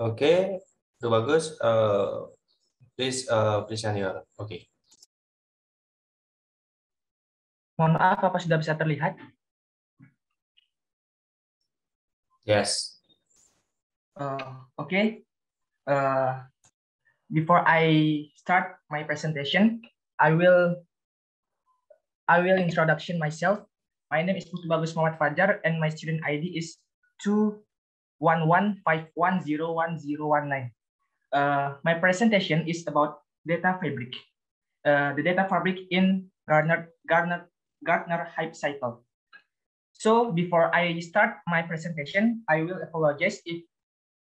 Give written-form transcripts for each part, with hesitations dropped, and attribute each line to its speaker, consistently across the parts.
Speaker 1: Oke, itu bagus. Please your. Oke.
Speaker 2: Mohon maaf, apa sudah bisa terlihat?
Speaker 1: Yes.
Speaker 2: Okay. Before I start my presentation, I will introduction myself. My name is Putu Bagus Muhammad Fajar, and my student ID is 21151011019. My presentation is about data fabric. The data fabric in Gartner Hype Cycle. So before I start my presentation, I will apologize if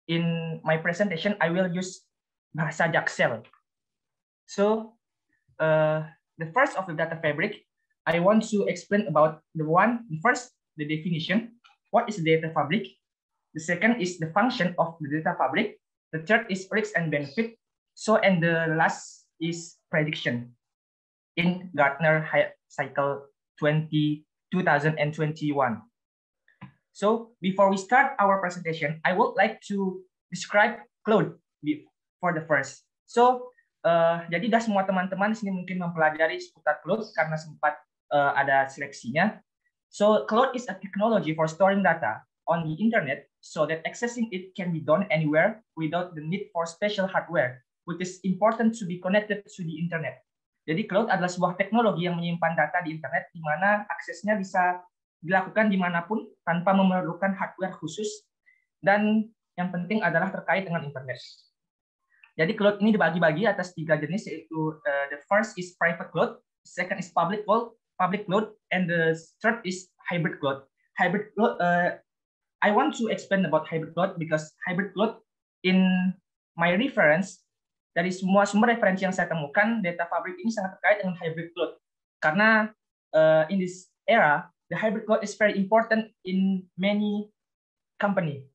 Speaker 2: in my presentation I will use bahasa Jaksel. So the first of the data fabric, I want to explain about the definition. What is the data fabric? The second is the function of the data fabric. The third is risks and benefit. So, and the last is prediction in Gartner Hype Cycle 2021. So before we start our presentation, I would like to describe Claude for the first. So jadi dah semua teman-teman di sini mungkin mempelajari seputar Claude karena sempat ada seleksinya. So Claude is a technology for storing data on the internet so that accessing it can be done anywhere without the need for special hardware, which is important to be connected to the internet. Jadi Claude adalah sebuah teknologi yang menyimpan data di internet di mana aksesnya bisa dilakukan dimanapun tanpa memerlukan hardware khusus, dan yang penting adalah terkait dengan internet. Jadi Claude ini dibagi-bagi atas 3 jenis, yaitu the first is private Claude, second is public Claude, and the third is hybrid Claude. Hybrid Claude, I want to explain about hybrid Claude because hybrid Claude in my reference, dari semua sumber referensi yang saya temukan, data fabric ini sangat terkait dengan hybrid Claude karena in this era the hybrid cloud is very important in many company.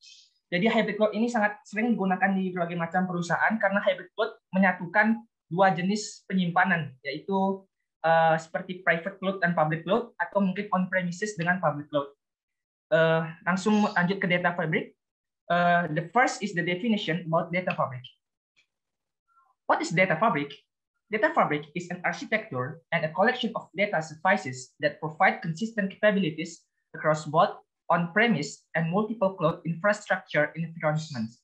Speaker 2: Jadi hybrid cloud ini sangat sering digunakan di berbagai macam perusahaan karena hybrid cloud menyatukan 2 jenis penyimpanan, yaitu seperti private cloud dan public cloud, atau mungkin on premises dengan public cloud. Langsung lanjut ke data fabric. The first is the definition about data fabric. What is data fabric? Data fabric is an architecture and a collection of data services that provide consistent capabilities across both on-premise and multiple cloud infrastructure environments.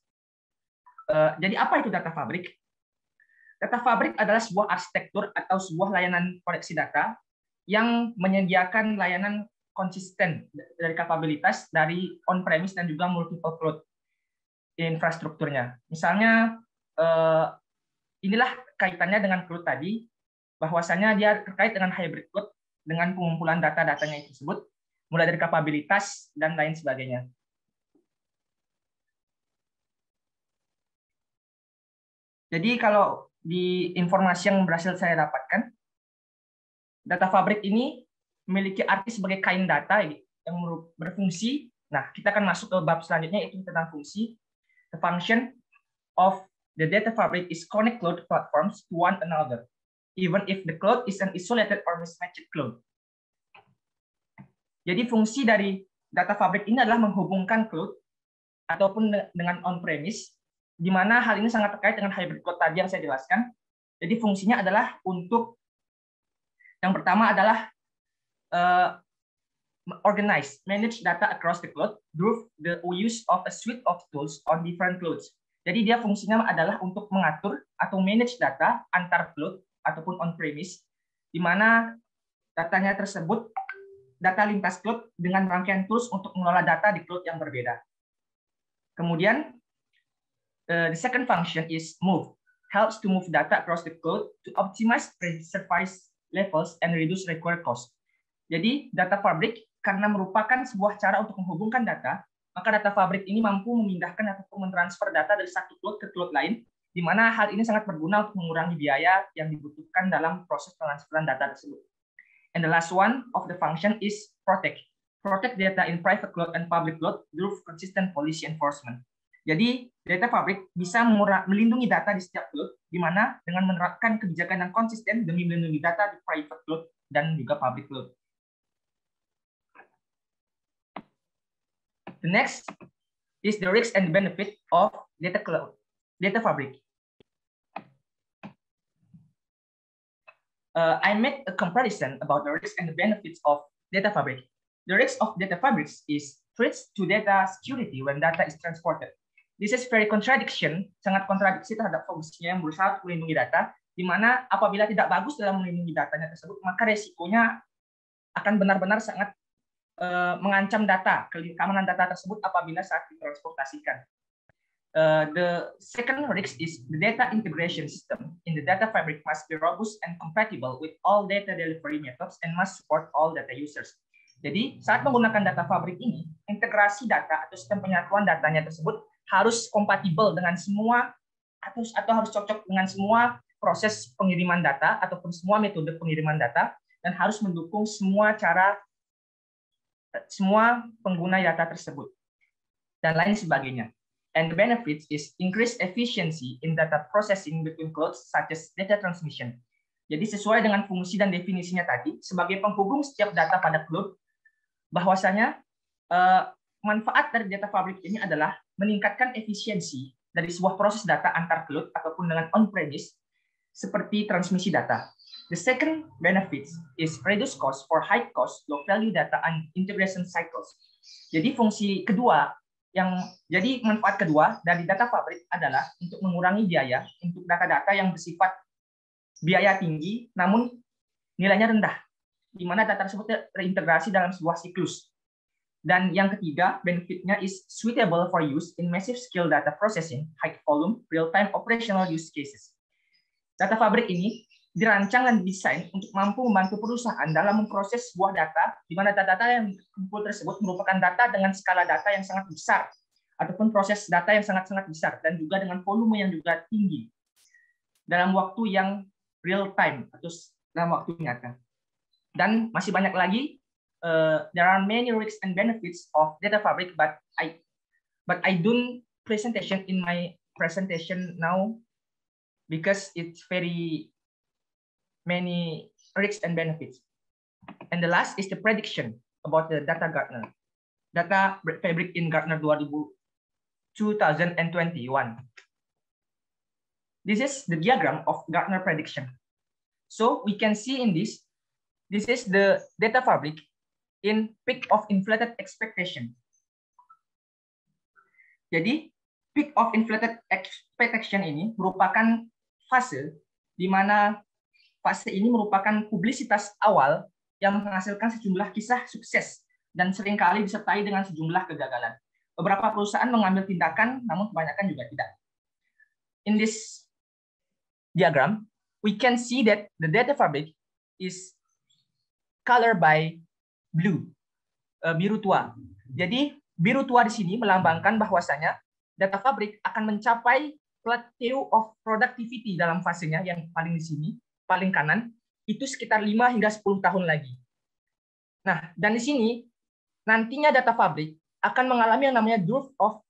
Speaker 2: Jadi apa itu data fabric? Data fabric adalah sebuah arsitektur atau sebuah layanan koneksi data yang menyediakan layanan konsisten dari kapabilitas dari on-premise dan juga multiple cloud infrastrukturnya. Misalnya, inilah kaitannya dengan cloud tadi, bahwasanya dia terkait dengan hybrid cloud dengan pengumpulan data-datanya tersebut, mulai dari kapabilitas dan lain sebagainya. Jadi kalau di informasi yang berhasil saya dapatkan, data fabric ini memiliki arti sebagai kain data yang berfungsi. Nah, kita akan masuk ke bab selanjutnya, yaitu tentang fungsi. The function of the data fabric is connect cloud platforms to one another, even if the cloud is an isolated or mismatched cloud. Jadi fungsi dari data fabric ini adalah menghubungkan cloud ataupun dengan on-premise, di mana hal ini sangat terkait dengan hybrid cloud tadi yang saya jelaskan. Jadi fungsinya adalah untuk, yang pertama adalah organize, manage data across the cloud through the use of a suite of tools on different clouds. Jadi dia fungsinya adalah untuk mengatur atau manage data antar cloud ataupun on-premise, di mana datanya tersebut, data lintas cloud dengan rangkaian tools untuk mengelola data di cloud yang berbeda. Kemudian, the second function is move, helps to move data across the cloud to optimize service levels and reduce required cost. Jadi data fabric karena merupakan sebuah cara untuk menghubungkan data, maka data fabric ini mampu memindahkan ataupun mentransfer data dari satu cloud ke cloud lain, di mana hal ini sangat berguna untuk mengurangi biaya yang dibutuhkan dalam proses transferan data tersebut. And the last one of the function is protect. Protect data in private cloud and public cloud through consistent policy enforcement. Jadi data fabric bisa melindungi data di setiap cloud, di mana dengan menerapkan kebijakan yang konsisten demi melindungi data di private cloud dan juga public cloud. The next is the risks and benefit of data cloud, data fabric. I made a comparison about the risks and the benefits of data fabric. The risk of data fabrics is threats to data security when data is transported. This is very contradiction, sangat kontradiksi terhadap fungsinya yang berusaha melindungi data, di mana apabila tidak bagus dalam melindungi datanya tersebut, maka resikonya akan benar-benar sangat mengancam data, keamanan data tersebut apabila saat ditransportasikan. The second risk is the data integration system in the data fabric must be robust and compatible with all data delivery methods and must support all data users. Jadi saat menggunakan data fabric ini, integrasi data atau sistem penyatuan datanya tersebut harus kompatibel dengan semua atau harus cocok dengan semua proses pengiriman data ataupun semua metode pengiriman data dan harus mendukung semua pengguna data tersebut dan lain sebagainya. And the benefits is increased efficiency in data processing between clouds such as data transmission. Jadi sesuai dengan fungsi dan definisinya tadi, sebagai penghubung setiap data pada cloud, bahwasanya manfaat dari data fabric ini adalah meningkatkan efisiensi dari sebuah proses data antar cloud ataupun dengan on-premise seperti transmisi data. The second benefits is reduce cost for high cost, low value data and integration cycles. Jadi jadi manfaat kedua dari data fabric adalah untuk mengurangi biaya untuk data-data yang bersifat biaya tinggi namun nilainya rendah, di mana data tersebut terintegrasi dalam sebuah siklus. Dan yang ketiga, benefitnya is suitable for use in massive scale data processing, high volume, real-time operational use cases. Data fabric ini dirancang dan didesain untuk mampu membantu perusahaan dalam memproses sebuah data, di mana data-data yang dikumpul tersebut merupakan data dengan skala data yang sangat besar, ataupun proses data yang sangat-sangat besar, dan juga dengan volume yang juga tinggi, dalam waktu yang real-time, atau dalam waktu nyata. Dan masih banyak lagi. There are many risks and benefits of data fabric, but I don't presentation in my presentation now because it's very many risks and benefits. And the last is the prediction about the data fabric in Gartner 2021. This is the diagram of Gartner prediction. So we can see in this is the data fabric in peak of inflated expectation. Jadi peak of inflated expectation ini merupakan fase di mana fase ini merupakan publisitas awal yang menghasilkan sejumlah kisah sukses dan seringkali disertai dengan sejumlah kegagalan. Beberapa perusahaan mengambil tindakan, namun kebanyakan juga tidak. In this diagram, we can see that the data fabric is colored by blue, biru tua. Jadi biru tua di sini melambangkan bahwasanya data fabric akan mencapai plateau of productivity dalam fasenya yang paling di sini, paling kanan, itu sekitar 5 hingga 10 tahun lagi. Nah, dan di sini nantinya data fabric akan mengalami yang namanya dwarf of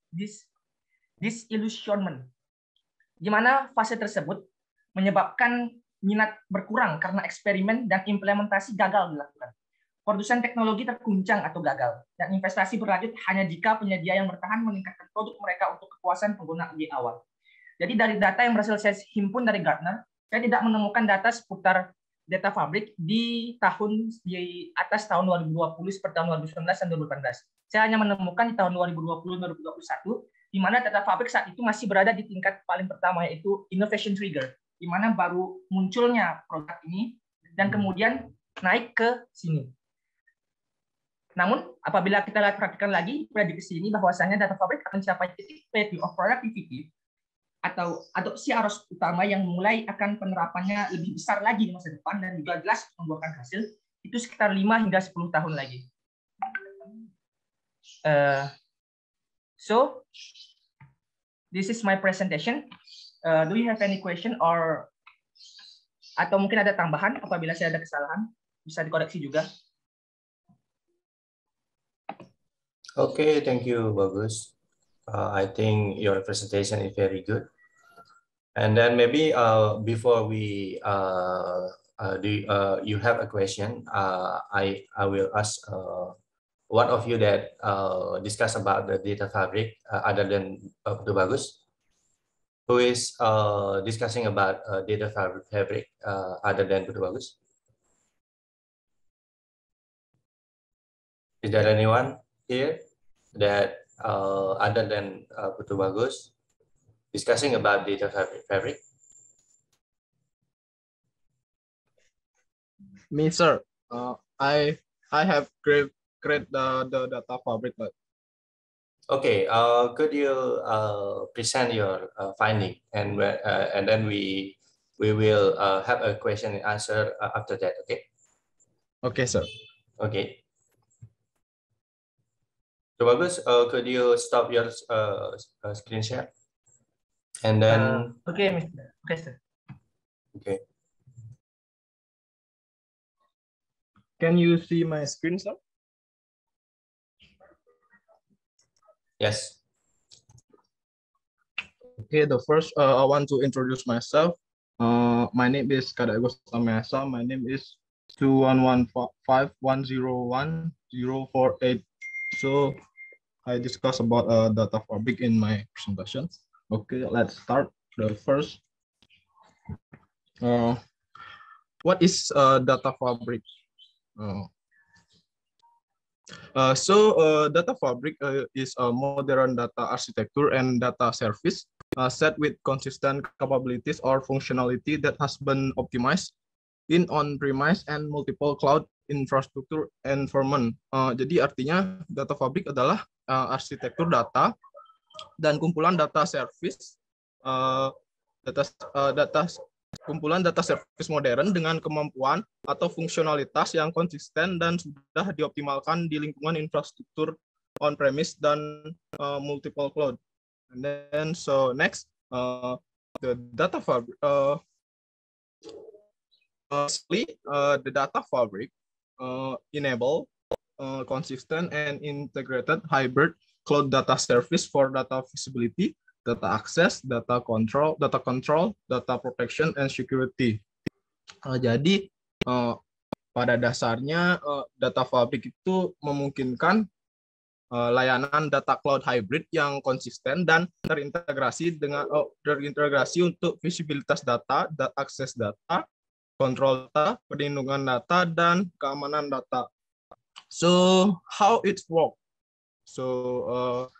Speaker 2: disillusionment, di mana fase tersebut menyebabkan minat berkurang karena eksperimen dan implementasi gagal dilakukan. Produsen teknologi terguncang atau gagal, dan investasi berlanjut hanya jika penyedia yang bertahan meningkatkan produk mereka untuk kepuasan pengguna di awal. Jadi dari data yang berhasil saya himpun dari Gartner, saya tidak menemukan data seputar data fabric di atas tahun 2020 seperti tahun 2019 dan 2018. Saya hanya menemukan di tahun 2020-2021, di mana data fabric saat itu masih berada di tingkat paling pertama, yaitu innovation trigger, di mana baru munculnya produk ini, dan kemudian naik ke sini. Namun, apabila kita perhatikan lagi prediksi ini bahwasanya data fabric akan mencapai titik plateau of productivity atau adopsi arus utama yang mulai akan penerapannya lebih besar lagi di masa depan dan juga jelas membuahkan hasil, itu sekitar 5 hingga 10 tahun lagi. So, this is my presentation. Do you have any question atau mungkin ada tambahan apabila saya ada kesalahan, bisa dikoreksi juga.
Speaker 1: Okay, thank you, Bagus. I think your presentation is very good. And then maybe before we you have a question, I will ask one of you that discuss about the data fabric other than Putu Bagus? Who is discussing about data fabric other than Putu Bagus? Is there anyone here that other than Putu Bagus discussing about data fabric?
Speaker 3: Me, sir. I have create the data fabric.
Speaker 1: Okay, could you present your finding, and then we will have a question and answer after that. Okay.
Speaker 3: Okay, sir.
Speaker 1: Okay. So Bagus, could you stop your screen share? And then.
Speaker 2: Okay, Mr. Okay, sir.
Speaker 1: Okay.
Speaker 3: Can you see my screen, sir?
Speaker 1: Yes.
Speaker 3: Okay, the first I want to introduce myself. My name is Kadagos Amasa. My name is 21151011048. So I discuss about data fabric in my presentation. Okay, let's start. The first, what is data fabric? Data fabric is a modern data architecture and data service set with consistent capabilities or functionality that has been optimized in on-premise and multiple cloud infrastructure environment. Jadi artinya data fabric adalah arsitektur data dan kumpulan data service kumpulan data service modern dengan kemampuan atau fungsionalitas yang konsisten dan sudah dioptimalkan di lingkungan infrastruktur on-premise dan multiple cloud. And then next, the data fabric. The data fabric enable consistent and integrated hybrid cloud data service for data visibility, data access, data control, data protection, and security. Jadi pada dasarnya data fabric itu memungkinkan layanan data cloud hybrid yang konsisten dan terintegrasi untuk visibilitas data, akses data, kontrol data, perlindungan data, dan keamanan data. So how it works? So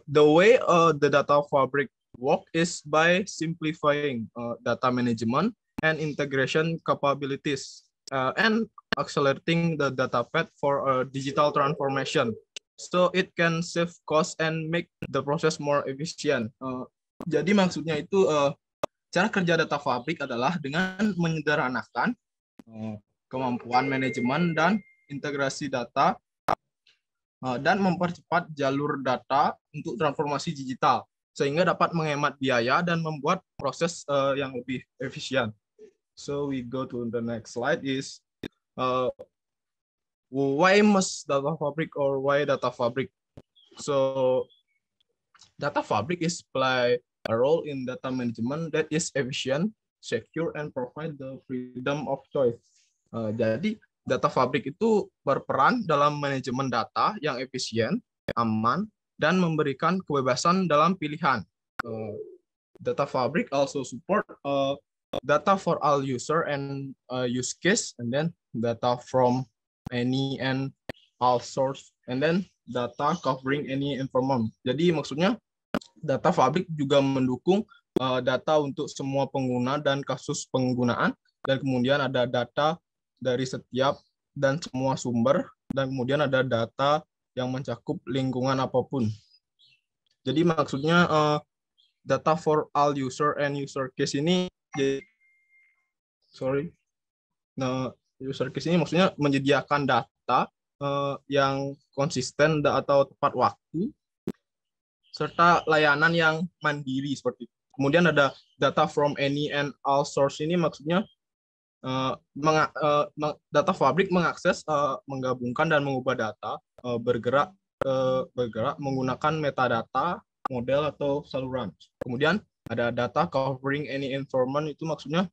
Speaker 3: the way the data fabric work is by simplifying data management and integration capabilities and accelerating the data path for digital transformation. So it can save cost and make the process more efficient. Jadi maksudnya itu cara kerja data fabric adalah dengan menyederhanakan kemampuan manajemen dan integrasi data dan mempercepat jalur data untuk transformasi digital sehingga dapat menghemat biaya dan membuat proses yang lebih efisien. So we go to the next slide is why must data fabric or why data fabric? So data fabric is play a role in data management that is efficient, secure, and provide the freedom of choice. Jadi data fabric itu berperan dalam manajemen data yang efisien, aman, dan memberikan kebebasan dalam pilihan. Data fabric also support data for all user and use case, and then data from any and all source, and then data covering any environment. Jadi maksudnya data fabric juga mendukung data untuk semua pengguna dan kasus penggunaan, dan kemudian ada data dari setiap dan semua sumber, dan kemudian ada data yang mencakup lingkungan apapun. Jadi maksudnya data for all user and user case ini, user case ini maksudnya menyediakan data yang konsisten atau tepat waktu, serta layanan yang mandiri seperti itu. Kemudian ada data from any and all source ini maksudnya data fabric mengakses, menggabungkan dan mengubah data bergerak menggunakan metadata, model atau saluran. Kemudian ada data covering any environment, itu maksudnya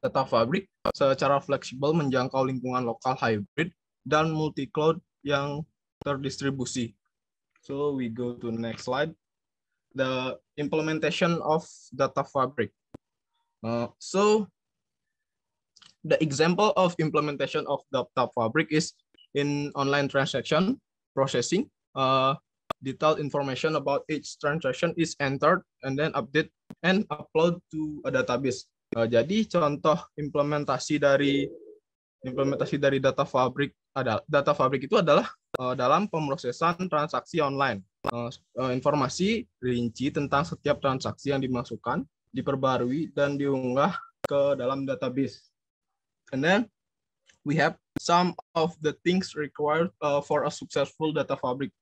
Speaker 3: data fabric secara fleksibel menjangkau lingkungan lokal hybrid dan multi cloud yang terdistribusi. So we go to the next slide. The implementation of data fabric. So the example of implementation of data fabric is in online transaction processing. Detailed information about each transaction is entered and then update and upload to a database. Jadi contoh implementasi dari data fabric itu adalah dalam pemrosesan transaksi online. Informasi rinci tentang setiap transaksi yang dimasukkan, diperbarui dan diunggah ke dalam database. And then we have some of the things required for a successful data fabric.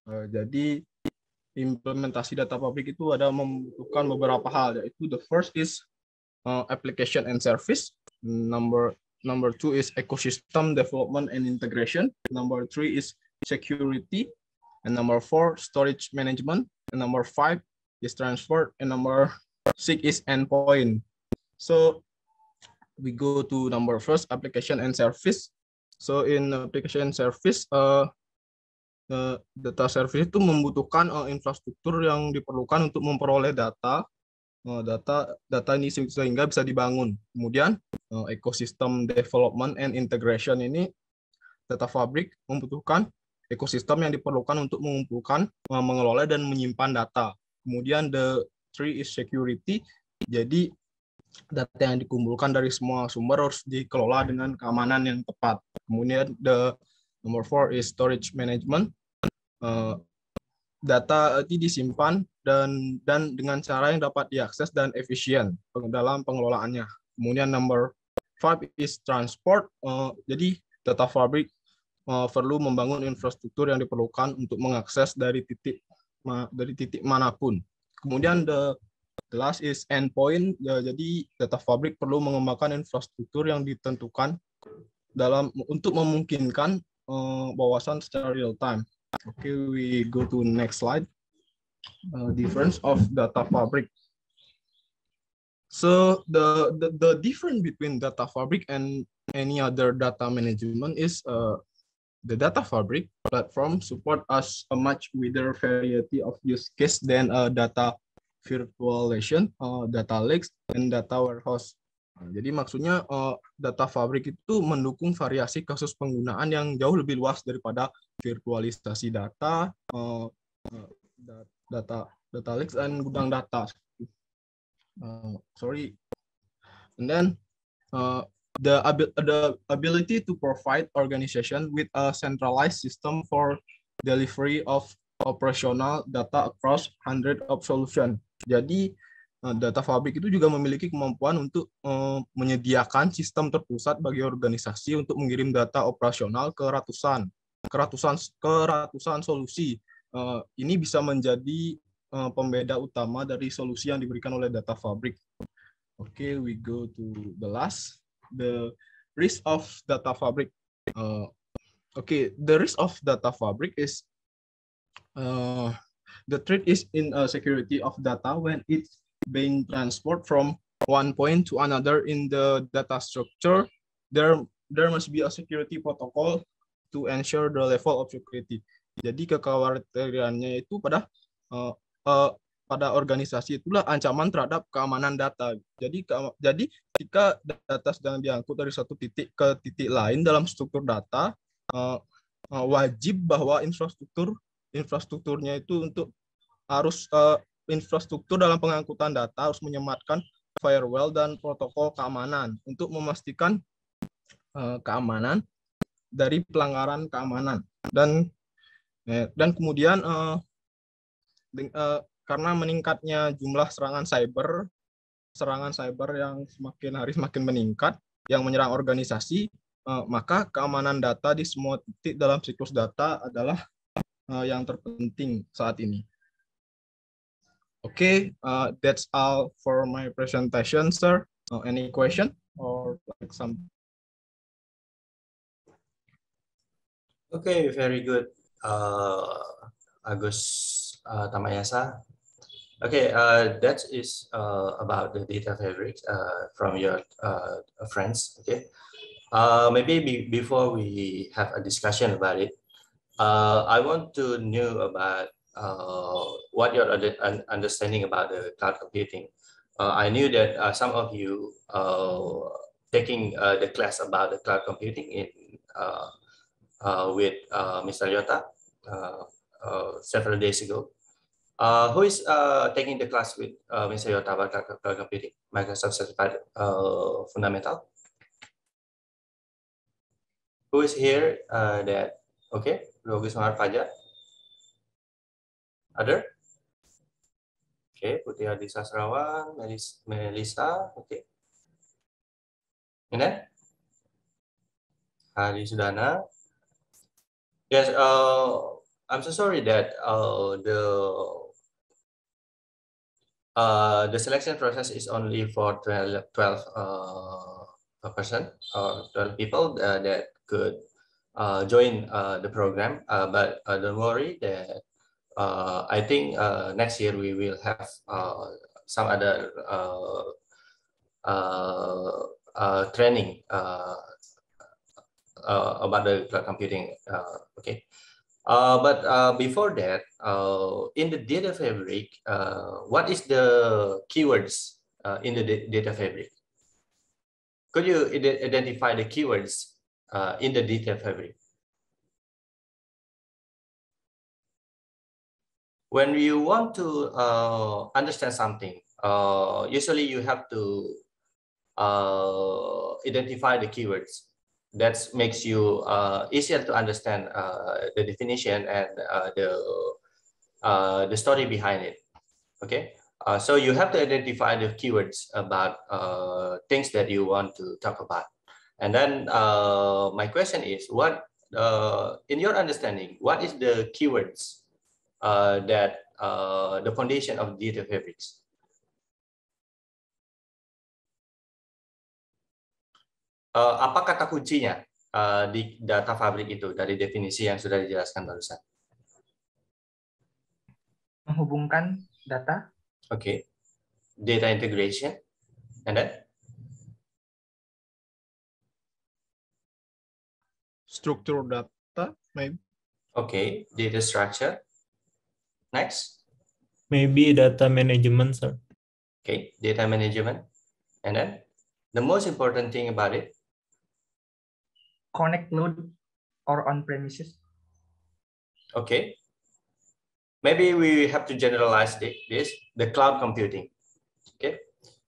Speaker 3: Jadi implementasi data fabric itu ada membutuhkan beberapa hal, yaitu the first is application and service, number 2 is ecosystem development and integration, number 3 is security, and number 4 storage management, and number 5 is transport, and number 6 is endpoint. So we go to number first, application and service. So in application and service, data service itu membutuhkan infrastruktur yang diperlukan untuk memperoleh data ini sehingga bisa dibangun. Kemudian ecosystem development and integration ini, data fabric membutuhkan ekosistem yang diperlukan untuk mengumpulkan, mengelola dan menyimpan data. Kemudian the 3 is security. Jadi data yang dikumpulkan dari semua sumber harus dikelola dengan keamanan yang tepat. Kemudian the number 4 is storage management. Data ini disimpan dan dengan cara yang dapat diakses dan efisien dalam pengelolaannya. Kemudian number 5 is transport. Jadi data fabric perlu membangun infrastruktur yang diperlukan untuk mengakses dari titik manapun. Kemudian the last is endpoint. Jadi data fabric perlu mengembangkan infrastruktur yang ditentukan untuk memungkinkan bawasan secara real time. Okay, we go to next slide. Difference of data fabric. So the difference between data fabric and any other data management is the data fabric platform support us a much wider variety of use case than data virtualization, data lakes, and data warehouse. Jadi maksudnya data fabric itu mendukung variasi kasus penggunaan yang jauh lebih luas daripada virtualisasi data, data lakes, dan gudang data. And then the ability to provide organization with a centralized system for delivery of operational data across hundreds of solutions. Jadi data fabric itu juga memiliki kemampuan untuk menyediakan sistem terpusat bagi organisasi untuk mengirim data operasional ke ratusan solusi. Ini bisa menjadi pembeda utama dari solusi yang diberikan oleh data fabric. Okay, we go to the last, the risk of data fabric. Okay, the risk of data fabric is the threat is in security of data when it's being transported from one point to another in the data structure. There must be a security protocol to ensure the level of security. Jadi kekhawatirannya itu pada organisasi itulah ancaman terhadap keamanan data. Jadi jika data sedang diangkut dari satu titik ke titik lain dalam struktur data, wajib bahwa infrastrukturnya itu infrastruktur dalam pengangkutan data harus menyematkan firewall dan protokol keamanan untuk memastikan keamanan dari pelanggaran keamanan. Dan kemudian karena meningkatnya jumlah serangan cyber yang semakin hari semakin meningkat yang menyerang organisasi, maka keamanan data di semua titik dalam siklus data adalah yang terpenting saat ini. Okay, that's all for my presentation, sir. Any question or like some?
Speaker 1: Okay, very good, Agus Tamayasa. Okay, that is about the data fabric from your friends. Okay, maybe before we have a discussion about it, I want to know about what your understanding about the cloud computing. I knew that some of you taking the class about the cloud computing in with Mr. Yota several days ago. Who is taking the class with Mr. Yota about cloud computing, Microsoft Certified Fundamental? Who is here that, okay, Bagus Mahar Fajar? Other? Okay, Putih Adi Sasrawan, Melisa, okay. And then? Hari Sudana. Yes, I'm so sorry that the selection process is only for 12 person or 12 people that could join the program, but don't worry that I think next year we will have some other training about the cloud computing. Okay. But before that, in the data fabric, what is the keywords in the data fabric? Could you identify the keywords in the data fabric? When you want to understand something, usually you have to identify the keywords. That makes you easier to understand the definition and the story behind it. Okay, so you have to identify the keywords about things that you want to talk about. And then my question is, what, in your understanding, what is the keywords that the foundation of data fabrics? Apa kata kuncinya di data fabric itu dari definisi yang sudah dijelaskan barusan?
Speaker 2: Menghubungkan data.
Speaker 1: Okay, data integration, and then
Speaker 3: Structure data, maybe.
Speaker 1: okay, data structure. Next.
Speaker 4: Maybe data management, sir.
Speaker 1: Okay, data management, and then the most important thing about it.
Speaker 2: Connect cloud or on premises.
Speaker 1: Okay. Maybe we have to generalize this, the cloud computing. Okay.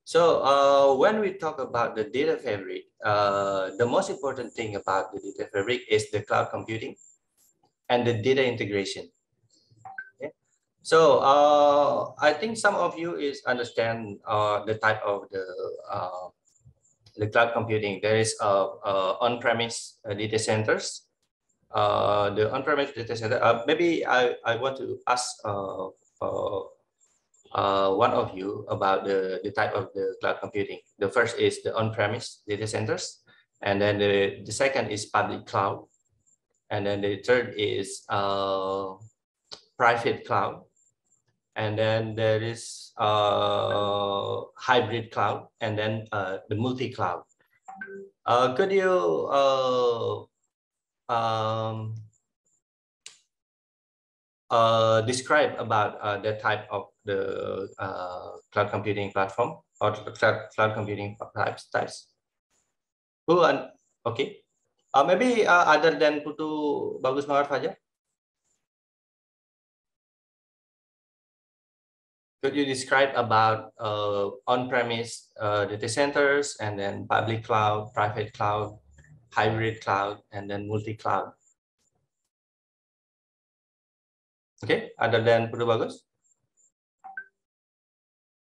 Speaker 1: So when we talk about the data fabric, the most important thing about the data fabric is the cloud computing and the data integration. Okay. So I think some of you is understand the type of the cloud computing. There is on-premise data centers. The on-premise data center. Maybe I want to ask one of you about the type of the cloud computing. The first is the on-premise data centers, and then the second is public cloud, and then the third is private cloud, and then there is hybrid cloud, and then the multi-cloud. Could you describe about the type of the cloud computing platform or cloud computing types? Who and okay, maybe other than Putu Bagus Mahar Fajar? Could you describe about on-premise data centers, and then public cloud, private cloud, hybrid cloud, and then multi-cloud? Okay, other than Putu Bagus?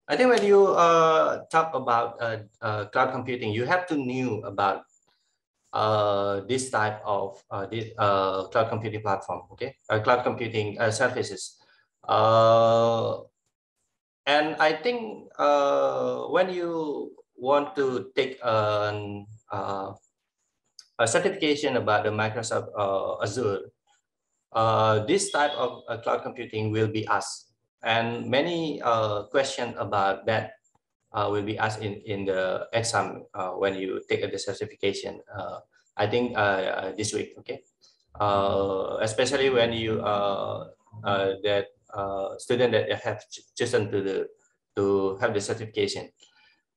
Speaker 1: I think when you talk about cloud computing, you have to know about this type of cloud computing platform, okay? Cloud computing services. And I think when you want to take a certification about the Microsoft Azure, this type of cloud computing will be asked, and many questions about that will be asked in the exam when you take the certification. I think this week, okay? especially when you student that have chosen to have the certification.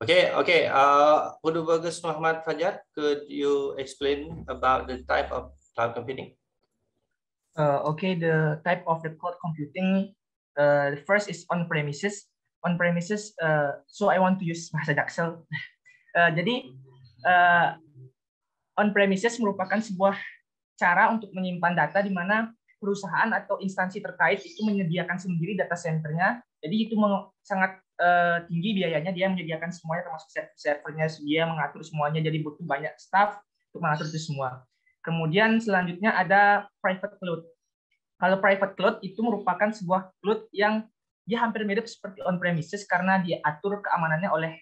Speaker 1: Okay. Udu Bagus Muhammad Fajar, could you explain about the type of cloud computing?
Speaker 2: Okay, the type of the cloud computing. The first is on premises. On premises. So I want to use bahasa Jaksel. Jadi on premises merupakan sebuah cara untuk menyimpan data di mana perusahaan atau instansi terkait itu menyediakan sendiri data centernya. Jadi itu sangat tinggi biayanya, dia menyediakan semuanya termasuk servernya, dia mengatur semuanya, jadi butuh banyak staff untuk mengatur itu semua. Kemudian selanjutnya ada private cloud. Kalau private cloud itu merupakan sebuah cloud yang dia hampir mirip seperti on premises karena diatur keamanannya oleh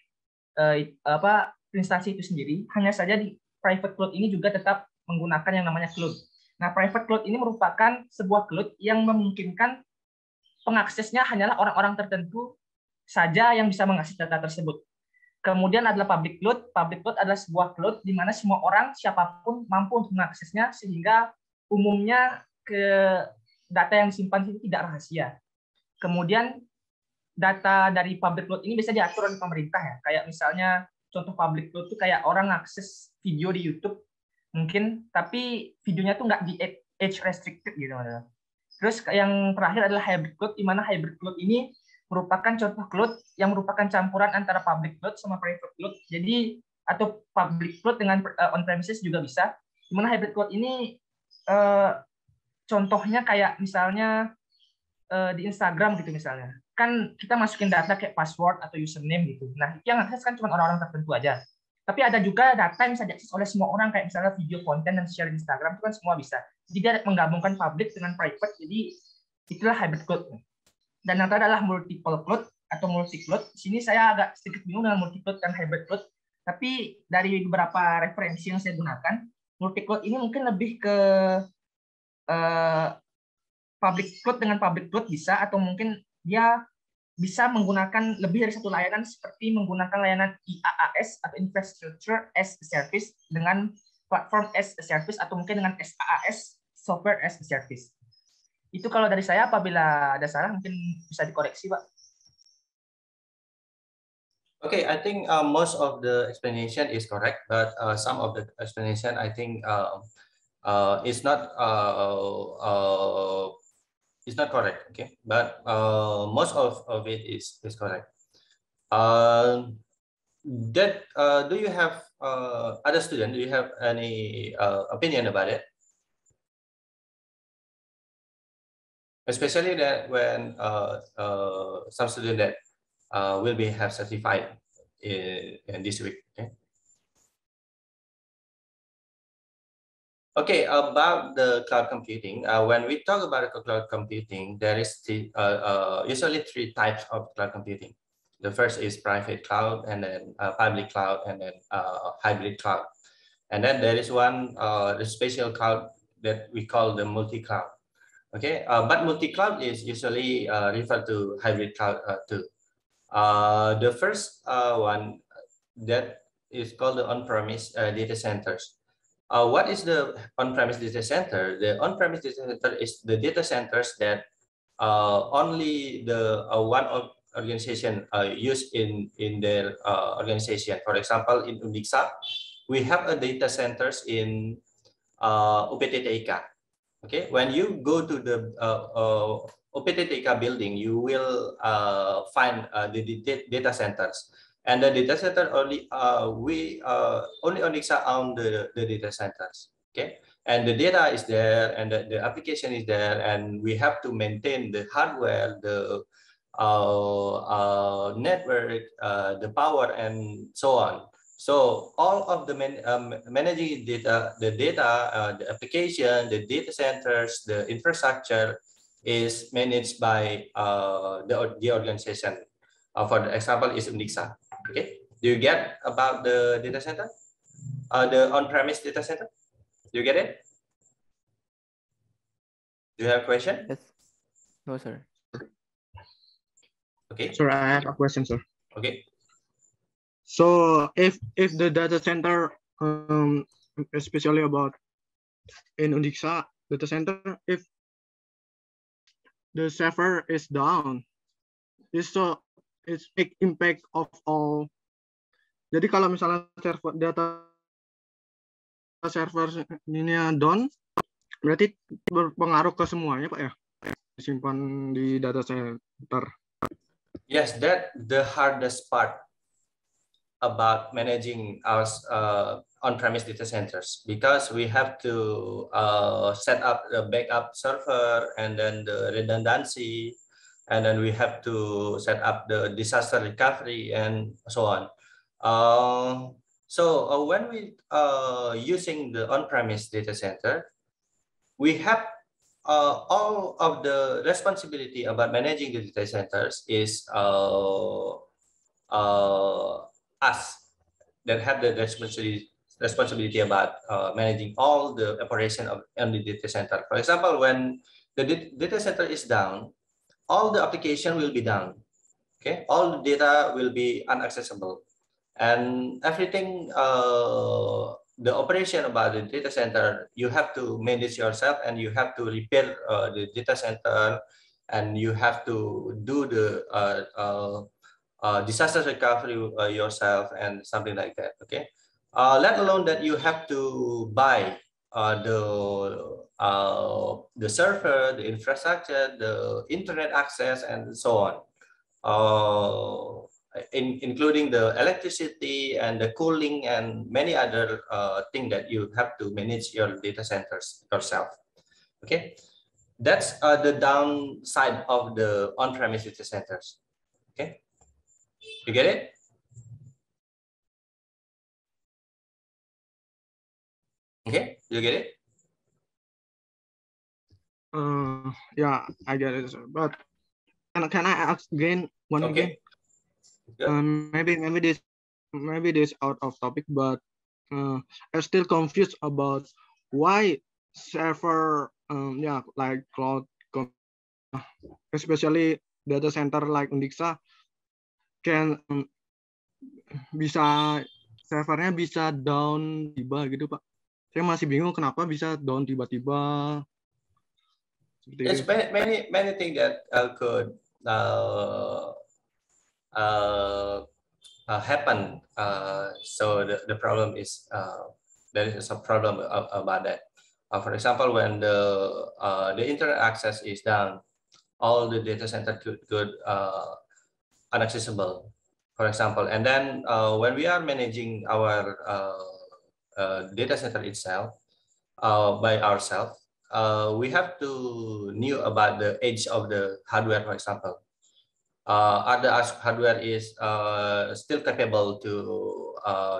Speaker 2: instansi itu sendiri. Hanya saja di private cloud ini juga tetap menggunakan yang namanya cloud. Nah, private cloud ini merupakan sebuah cloud yang memungkinkan pengaksesnya hanyalah orang-orang tertentu saja yang bisa mengakses data tersebut. Kemudian adalah public cloud. Public cloud adalah sebuah cloud di mana semua orang, siapapun mampu untuk mengaksesnya, sehingga umumnya data yang disimpan itu tidak rahasia. Kemudian data dari public cloud ini bisa diatur oleh pemerintah ya. Kayak misalnya contoh public cloud itu kayak orang akses video di YouTube mungkin, tapi videonya tuh nggak di age restricted gitu. Terus yang terakhir adalah hybrid cloud, di mana hybrid cloud ini merupakan contoh cloud yang merupakan campuran antara public cloud sama private cloud. Jadi atau public cloud dengan on premises juga bisa. Di mana hybrid cloud ini contohnya kayak misalnya di Instagram gitu misalnya. Kan kita masukin data kayak password atau username gitu. Nah, yang akses kan cuma orang-orang tertentu aja. Tapi ada juga data yang bisa diakses oleh semua orang, kayak misalnya video konten dan share di Instagram, itu kan semua bisa. Jadi dia menggabungkan public dengan private, jadi itulah hybrid cloud. Dan yang terakhir adalah multiple cloud atau multi cloud. Di sini saya agak sedikit bingung dengan multi cloud dan hybrid cloud, tapi dari beberapa referensi yang saya gunakan, multi cloud ini mungkin lebih ke public cloud dengan public cloud bisa, atau mungkin dia bisa menggunakan lebih dari satu layanan seperti menggunakan layanan IaaS atau Infrastructure as a Service dengan Platform as a Service atau mungkin dengan SaaS, Software as a Service. Itu kalau dari saya, apabila ada salah mungkin bisa dikoreksi, Pak.
Speaker 1: Okay, I think most of the explanation is correct, but some of the explanation I think is not it's not correct, okay, but most of it is correct. Do you have other student? Do you have any opinion about it? Especially that when some student that will be have certified in this week. Okay. Okay, about the cloud computing, when we talk about cloud computing, there is usually three types of cloud computing. The first is private cloud, and then public cloud, and then hybrid cloud. And then there is one the special cloud that we call the multi-cloud. Okay, but multi-cloud is usually referred to hybrid cloud too. The first one that is called the on-premise data centers. What is the on-premise data center? The on-premise data center is the data centers that only the one organization use in their organization. For example, in Unixa, we have a data centers in UPT-TIK. Okay, when you go to the UPT-TIK building, you will find the data centers. And the data center only only Unixa own the data centers. Okay, and the data is there, and the application is there, and we have to maintain the hardware, the network, the power, and so on. So all of the managing data, the application, the data centers, the infrastructure is managed by the organization. For example, is Unixa. Okay, do you get about the data center? The on-premise data center? Do you get it? Do you have a question?
Speaker 5: Yes. No, sir.
Speaker 1: Okay.
Speaker 6: Sir, I have a question, sir.
Speaker 1: Okay.
Speaker 6: So if the data center, especially about in Unixa, data center, if the server is down, it's big impact of all. Jadi kalau misalnya server data server ini down, berarti berpengaruh ke semuanya, Pak, ya? Disimpan di data center.
Speaker 1: Yes, that the hardest part about managing our on-premise data centers, because we have to set up the backup server and then the redundancy, and then we have to set up the disaster recovery and so on. So when we using the on-premise data center, we have all of the responsibility about managing the data centers is us that have the responsibility about managing all the operation of the data center. For example, when the data center is down, all the application will be down. Okay, all the data will be inaccessible, and everything the operation about the data center, you have to manage yourself, and you have to repair the data center, and you have to do the disaster recovery yourself and something like that. Okay, let alone that you have to buy the server, the infrastructure, the internet access, and so on. Including the electricity and the cooling and many other things that you have to manage your data centers yourself. Okay, that's the downside of the on-premise data centers. Okay, you get it? Okay, you get it?
Speaker 6: Yeah, I get it, sir. But can I ask again again? Maybe this out of topic, but I'm still confused about why server like cloud, especially data center like Undixa can bisa servernya bisa down tiba gitu, Pak. Saya masih bingung kenapa bisa down tiba-tiba.
Speaker 1: There's many things that could happen. So the problem is there is a problem about that. For example, when the internet access is down, all the data center could inaccessible, for example. And then when we are managing our data center itself by ourselves, we have to know about the age of the hardware, for example. Other hardware is still capable to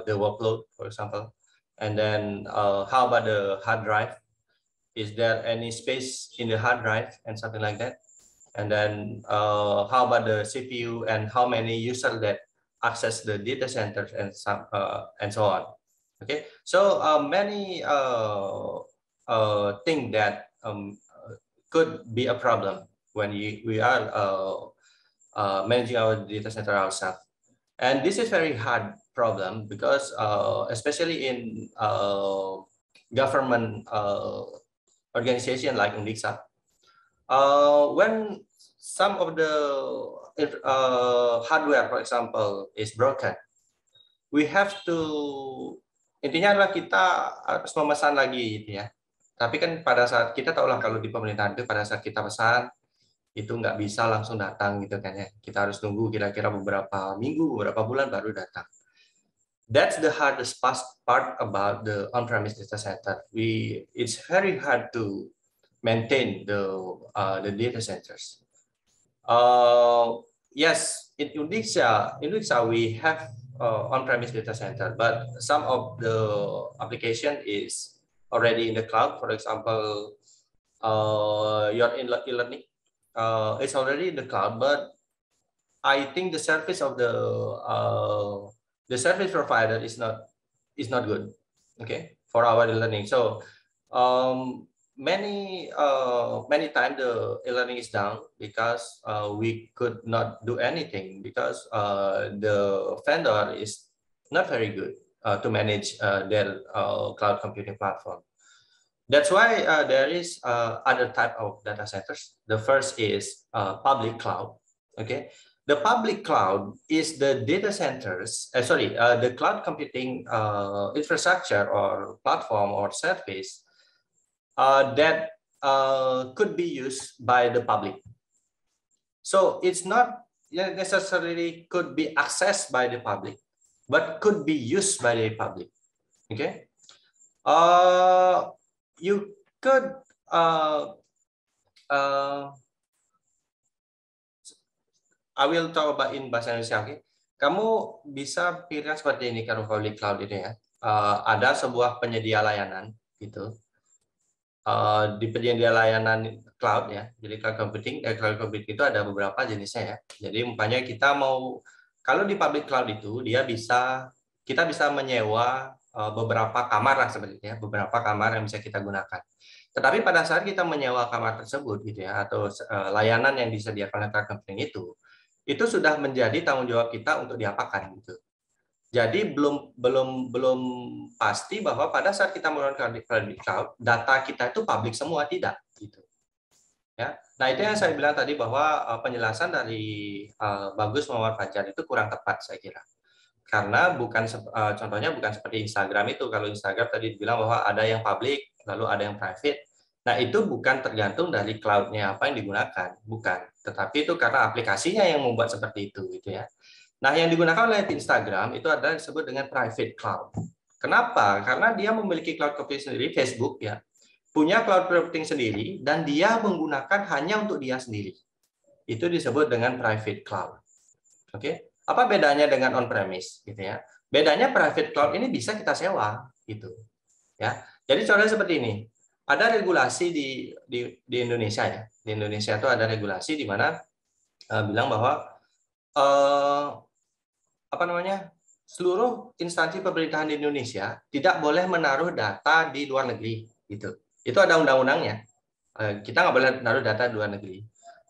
Speaker 1: the workload, for example. And then how about the hard drive? Is there any space in the hard drive and something like that? And then how about the CPU and how many users that access the data centers and so on? Okay, so many things that could be a problem when we are managing our data center ourselves. And this is very hard problem because especially in government organization like Undixa, when some of the hardware, for example, is broken, we have to, intinya adalah kita harus memesan lagi gitu ya. Tapi kan pada saat kita tahulah kalau di pemerintahan itu pada saat kita pesan itu nggak bisa langsung datang gitu kan ya. Kita harus nunggu kira-kira beberapa minggu, beberapa bulan baru datang. That's the hardest part about the on-premise data center. It's very hard to maintain the data centers. Yes, in Undixa we have on-premise data center, but some of the application is already in the cloud. For example, your e-learning. It's already in the cloud, but I think the service of the service provider is not good. Okay, for our e-learning. So many times the e-learning is down because we could not do anything because the vendor is not very good to manage their cloud computing platform. That's why there is other type of data centers. The first is public cloud. Okay, the public cloud is the data centers. The cloud computing infrastructure or platform or service that could be used by the public. So it's not necessarily could be accessed by the public, but could be used by the public. Okay, you could I will talk about in bahasa Indonesia. Okay, kamu bisa pikirkan seperti ini kalau public cloud itu ya. Ada sebuah penyedia layanan gitu. Di penyedia layanan cloud ya, jadi cloud computing itu ada beberapa jenisnya ya. Jadi umpamanya kita mau, kalau di public cloud itu kita bisa menyewa beberapa kamar lah seperti itu ya, beberapa kamar yang bisa kita gunakan. Tetapi pada saat kita menyewa kamar tersebut gitu ya, atau layanan yang disediakan oleh cloud computing itu sudah menjadi tanggung jawab kita untuk diapakan gitu. Jadi belum pasti bahwa pada saat kita menggunakan public cloud, data kita itu publik semua, tidak gitu. Ya. Nah, itu yang saya bilang tadi bahwa penjelasan dari Bagus Muhammad Fajar itu kurang tepat saya kira. Karena contohnya bukan seperti Instagram itu. Kalau Instagram tadi dibilang bahwa ada yang public, lalu ada yang private. Nah, itu bukan tergantung dari cloud-nya apa yang digunakan, bukan. Tetapi itu karena aplikasinya yang membuat seperti itu gitu ya. Nah, yang digunakan oleh Instagram itu adalah disebut dengan private cloud. Kenapa? Karena dia memiliki cloud computing sendiri, Facebook ya, punya cloud computing sendiri, dan dia menggunakan hanya untuk dia sendiri. Itu disebut dengan private cloud. Oke, apa bedanya dengan on-premise gitu ya? Bedanya private cloud ini bisa kita sewa gitu, ya. Jadi contohnya seperti ini. Ada regulasi di Indonesia ya. Di Indonesia itu ada regulasi di mana bilang bahwa seluruh instansi pemerintahan di Indonesia tidak boleh menaruh data di luar negeri gitu. Itu ada undang-undangnya. Kita nggak boleh menaruh data di luar negeri.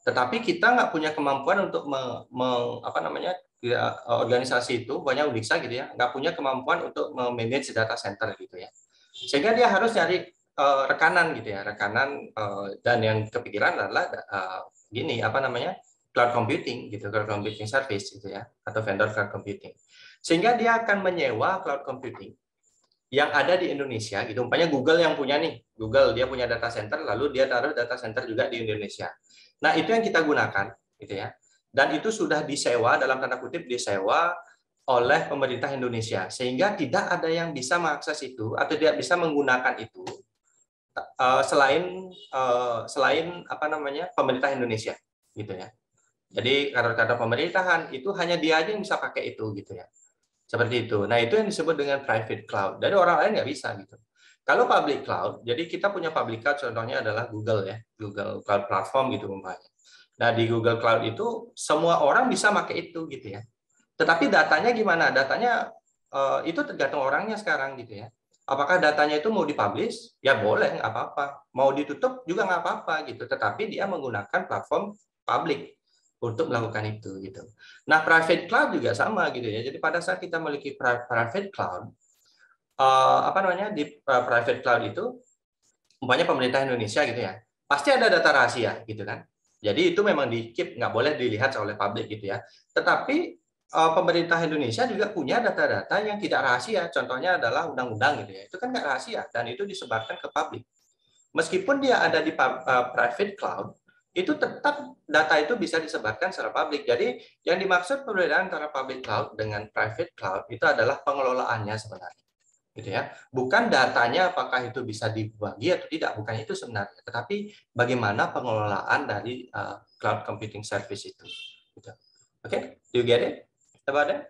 Speaker 1: Tetapi kita nggak punya kemampuan untuk organisasi itu, banyak UNIXA gitu ya, nggak punya kemampuan untuk memanage data center gitu ya. Sehingga dia harus cari rekanan gitu ya, dan yang kepikiran adalah cloud computing gitu, cloud computing service gitu ya, atau vendor cloud computing. Sehingga dia akan menyewa cloud computing yang ada di Indonesia gitu. Umpamanya Google yang punya nih, Google dia punya data center, lalu dia taruh data center juga di Indonesia. Nah, itu yang kita gunakan gitu ya. Dan itu sudah disewa, dalam tanda kutip disewa oleh pemerintah Indonesia, sehingga tidak ada yang bisa mengakses itu atau tidak bisa menggunakan itu selain pemerintah Indonesia gitu ya. Jadi kantor-kantor pemerintahan itu hanya dia aja yang bisa pakai itu gitu ya. Seperti itu. Nah, itu yang disebut dengan private cloud. Dari orang lain nggak bisa gitu. Kalau public cloud, jadi kita punya public cloud contohnya adalah Google ya, Google Cloud Platform gitu umpamanya. Nah, di Google Cloud itu semua orang bisa pakai itu gitu ya. Tetapi datanya gimana? Datanya itu tergantung orangnya sekarang gitu ya. Apakah datanya itu mau dipublish? Ya boleh, nggak apa-apa. Mau ditutup juga nggak apa-apa gitu. Tetapi dia menggunakan platform publik untuk melakukan itu gitu. Nah, private cloud juga sama gitu ya. Jadi pada saat kita memiliki private cloud, di private cloud itu, umpamanya pemerintah Indonesia gitu ya, pasti ada data rahasia gitu kan. Jadi itu memang di-keep, nggak boleh dilihat oleh publik gitu ya. Tetapi pemerintah Indonesia juga punya data-data yang tidak rahasia. Contohnya adalah undang-undang gitu ya. Itu kan nggak rahasia dan itu disebarkan ke publik. Meskipun dia ada di private cloud, itu tetap data itu bisa disebarkan secara publik. Jadi yang dimaksud perbedaan antara public cloud dengan private cloud itu adalah pengelolaannya sebenarnya, gitu ya. Bukan datanya apakah itu bisa dibagi atau tidak, bukan itu sebenarnya. Tetapi bagaimana pengelolaan dari cloud computing service itu. Gitu. Okay, do you get it about that?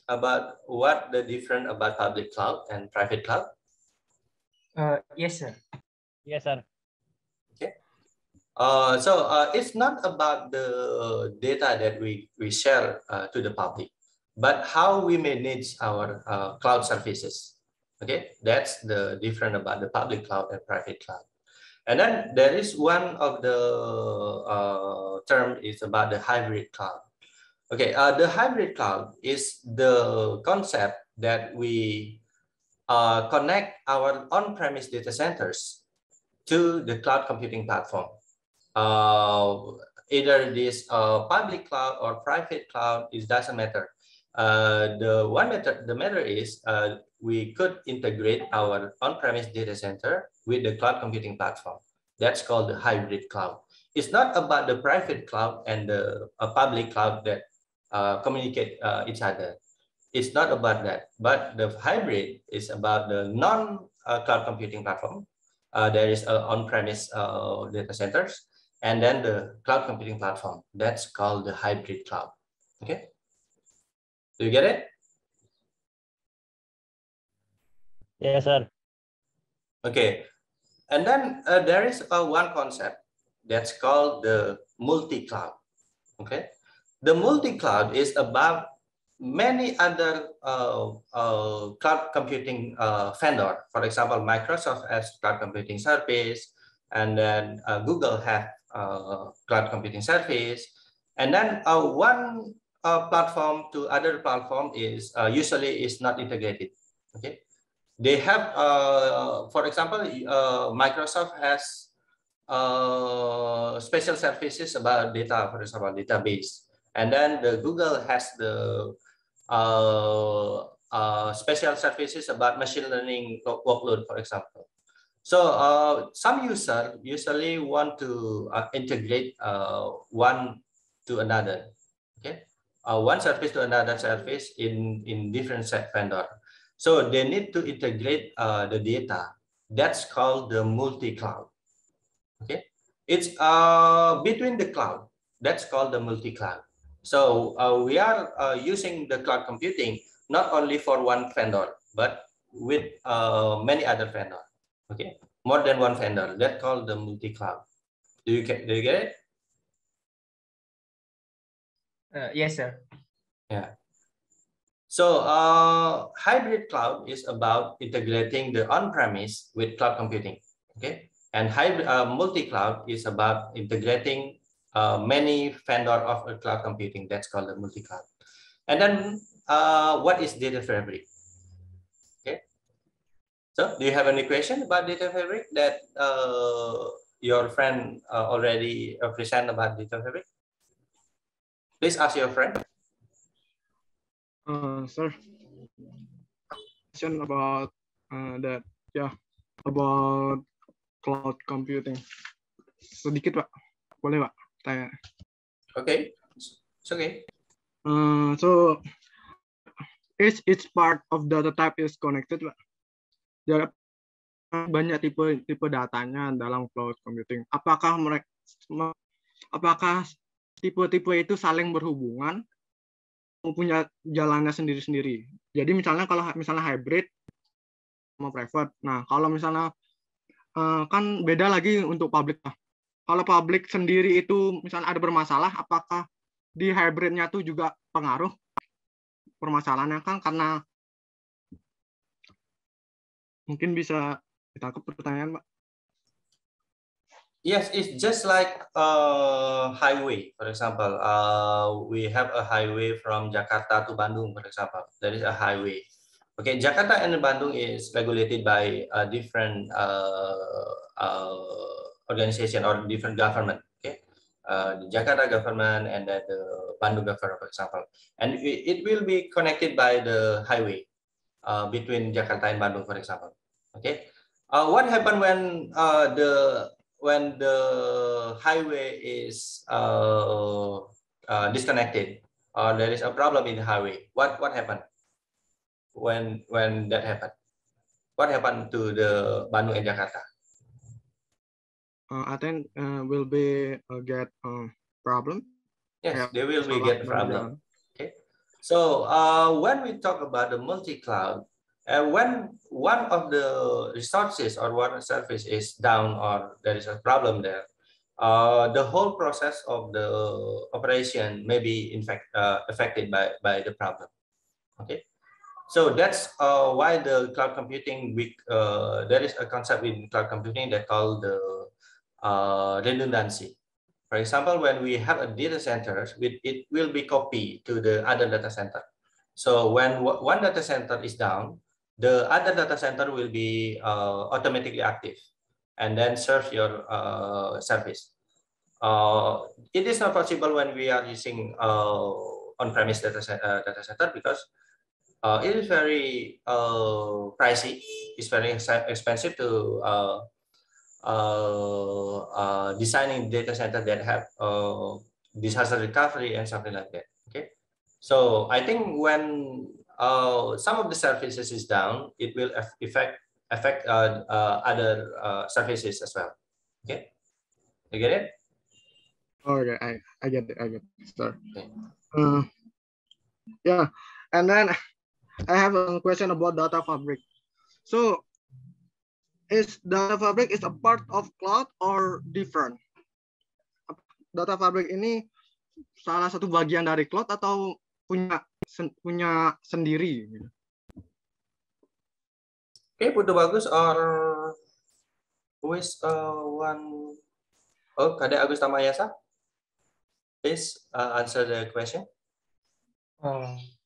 Speaker 1: About what the different about public cloud and private cloud?
Speaker 2: Yes, sir.
Speaker 5: Yes, sir.
Speaker 1: Okay. It's not about the data that we share to the public, but how we manage our cloud services. Okay, that's the different about the public cloud and private cloud. And then there is one of the term is about the hybrid cloud. Okay, the hybrid cloud is the concept that we connect our on-premise data centers to the cloud computing platform. Either this public cloud or private cloud, it doesn't matter. The matter is we could integrate our on-premise data center with the cloud computing platform. That's called the hybrid cloud. It's not about the private cloud and the public cloud that communicate each other. It's not about that, but the hybrid is about the non-cloud computing platform. There is on-premise data centers, and then the cloud computing platform. That's called the hybrid cloud. Okay, do you get it?
Speaker 4: Yes, sir.
Speaker 1: Okay, and then there is one concept that's called the multi-cloud. Okay, the multi-cloud is about many other cloud computing vendor. For example, Microsoft has cloud computing service, and then Google have cloud computing service, and then one platform to other platform is usually is not integrated. Okay, they have, for example, Microsoft has special services about data, for example, database, and then the Google has the special services about machine learning workload, for example. So some users usually want to integrate one to another. Okay, one service to another service in different set vendor. So they need to integrate the data. That's called the multi-cloud. Okay, it's between the cloud. That's called the multi-cloud. So we are using the cloud computing not only for one vendor, but with many other vendors. Okay, more than one vendor. That's called the multi-cloud. Do you get it?
Speaker 2: Yes, sir.
Speaker 1: Yeah. So hybrid cloud is about integrating the on-premise with cloud computing. Okay, and hybrid multi-cloud is about integrating many vendor of cloud computing. That's called the multi-cloud. And then what is data fabric? Okay, so do you have any question about data fabric that your friend already present about data fabric? Please ask your friend.
Speaker 6: Sir, question about that, yeah, about cloud computing. Sedikit, Pak. Boleh, Pak? Tanya.
Speaker 1: Okay, it's okay.
Speaker 6: So each part of data type is connected, Pak. Jadi banyak tipe datanya dalam cloud computing. Apakah tipe-tipe itu saling berhubungan, punya jalannya sendiri-sendiri? Jadi misalnya kalau misalnya hybrid sama private. Nah, kalau misalnya kan beda lagi untuk public. Kalau public sendiri itu misalnya ada bermasalah, apakah di hybridnya tuh juga pengaruh permasalahannya, kan? Karena mungkin bisa ditangkap pertanyaan, Pak.
Speaker 1: Yes, it's just like highway. For example, we have a highway from Jakarta to Bandung, for example. There is a highway. Okay, Jakarta and Bandung is regulated by a different organization or different government. Okay, the Jakarta government and then the Bandung government, for example. And it will be connected by the highway between Jakarta and Bandung, for example. Okay, what happened when the highway is disconnected or there is a problem in the highway? What happened when that happened? What happened to the Bandung and Jakarta?
Speaker 6: I think will be get problem.
Speaker 1: Yes, they will be get problem. Okay, so when we talk about the multi-cloud, when one of the resources or one service is down or there is a problem there, the whole process of the operation may be in fact affected by the problem. Okay, so that's why the cloud computing, there is a concept in cloud computing that called the redundancy. For example, when we have a data center, it will be copied to the other data center. So when one data center is down, the other data center will be automatically active. and then serve your service. It is not possible when we are using on-premise data center because it is very pricey. It's very expensive to designing data center that have disaster recovery and something like that. Okay, so I think when some of the services is down, it will affect other services as well. Okay, you get it?
Speaker 6: Okay, I get it. I get it, sir.
Speaker 1: Okay.
Speaker 6: Yeah, and then I have a question about data fabric. So, is data fabric is a part of cloud or different? Data fabric ini salah satu bagian dari cloud atau punya sendiri?
Speaker 1: Okay, Putu Bagus or who is one? Oh, Kadek Agus Tamayasa. Please answer the question.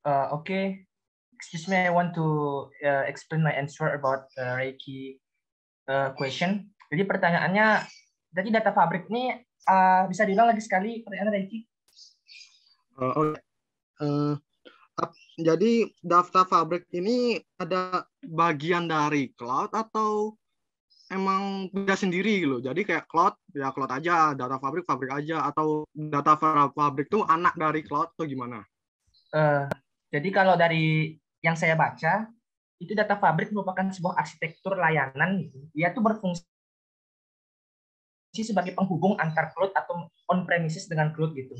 Speaker 2: Okay. Excuse me, I want to explain my answer about Reiki question. Jadi pertanyaannya, jadi data fabric ini bisa diulang lagi sekali pertanyaan Reiki?
Speaker 6: Jadi data fabric ini ada bagian dari cloud atau emang beda sendiri loh. Jadi kayak cloud ya cloud aja, data fabric aja, atau data fabric itu anak dari cloud atau gimana?
Speaker 2: Jadi kalau dari yang saya baca, itu data fabric merupakan sebuah arsitektur layanan gitu. Dia tuh berfungsi sebagai penghubung antar cloud atau on-premises dengan cloud gitu.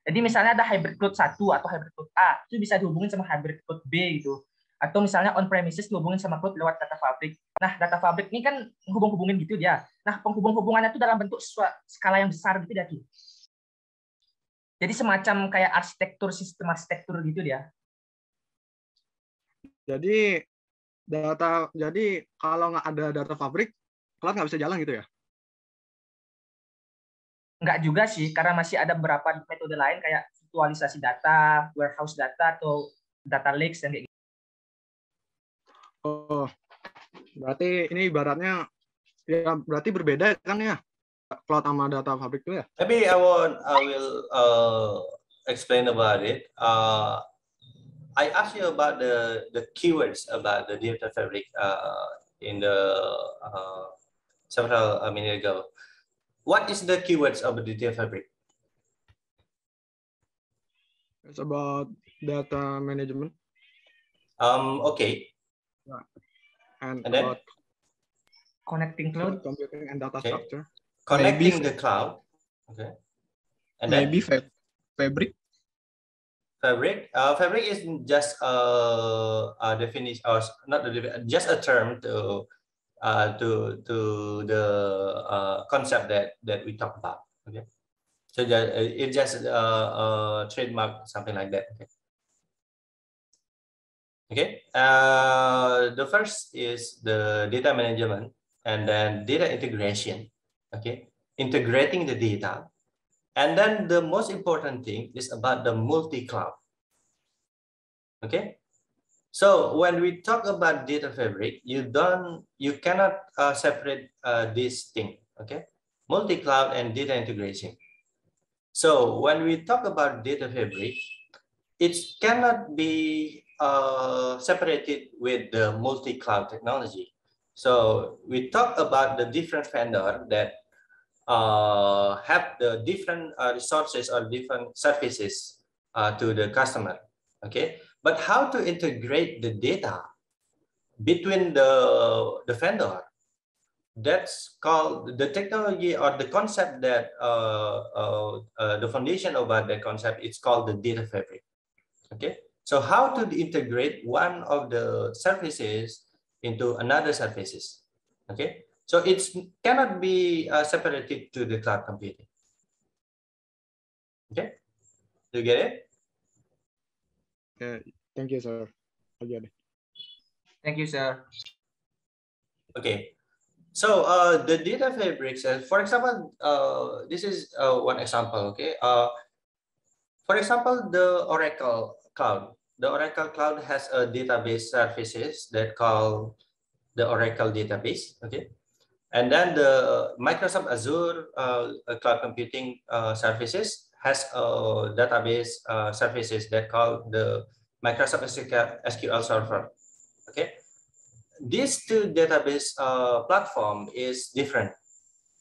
Speaker 2: Jadi misalnya ada hybrid cloud 1 atau hybrid cloud A, itu bisa dihubungin sama hybrid cloud B gitu. Atau misalnya on-premises dihubungin sama cloud lewat data fabric. Nah, data fabric ini kan hubung-hubungin gitu dia. Nah, penghubung-hubungannya itu dalam bentuk skala yang besar gitu dia. Jadi semacam kayak sistem arsitektur gitu dia.
Speaker 6: Jadi kalau nggak ada data fabric, cloud nggak bisa jalan gitu ya?
Speaker 2: Nggak juga sih, karena masih ada beberapa metode lain kayak virtualisasi data, warehouse data, atau data lakes dan kayak gitu.
Speaker 6: Oh, berarti ini ibaratnya ya berarti berbeda kan ya cloud sama data fabric itu ya?
Speaker 1: Maybe I will explain about it. I asked you about the keywords about the data fabric in the several minutes ago. What is the keywords of the data fabric?
Speaker 6: It's about data management.
Speaker 1: Okay.
Speaker 6: And
Speaker 1: then
Speaker 6: about
Speaker 2: connecting cloud
Speaker 6: computing and data structure.
Speaker 1: Connecting the cloud. Okay. And
Speaker 3: maybe fabric.
Speaker 1: Fabric is just a definition, or not just a term to the concept that we talk about. Okay, so it's just a trademark, something like that. Okay. The first is the data management, and then data integration. Okay, integrating the data. And then the most important thing is about the multi-cloud. Okay, so when we talk about data fabric, you cannot separate this thing. Okay, multi-cloud and data integration. So when we talk about data fabric, it cannot be separated with the multi-cloud technology. So we talk about the different vendor that have the different resources or different services to the customer. Okay, but how to integrate the data between the vendor? That's called the technology, or the concept that the foundation about that concept. It's called the data fabric. Okay, so how to integrate one of the services into another services. Okay. So it cannot be separated to the cloud computing. Okay, do you get it?
Speaker 6: Yeah, thank you, sir. I get it.
Speaker 2: Thank you, sir.
Speaker 1: Okay, so the data fabrics, for example, this is one example. Okay, for example, the Oracle Cloud. The Oracle Cloud has a database services that call the Oracle database. Okay. And then the Microsoft Azure cloud computing services has a database services that called the Microsoft SQL Server. Okay, these two database platform is different.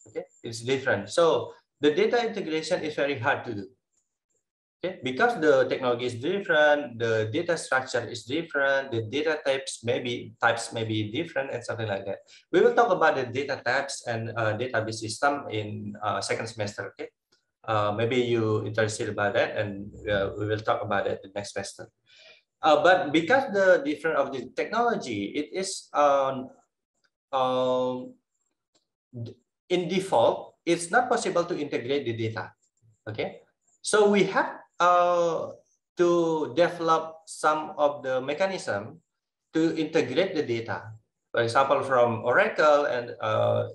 Speaker 1: Okay, it's different. So the data integration is very hard to do. Okay, because the technology is different, the data structure is different, the data types may be different, and something like that. We will talk about the data types and database system in second semester. Okay, maybe you interested about that, and we will talk about it the next semester. But because the different of the technology, it is in default, it's not possible to integrate the data. Okay, so we have to develop some of the mechanism to integrate the data. For example, from Oracle and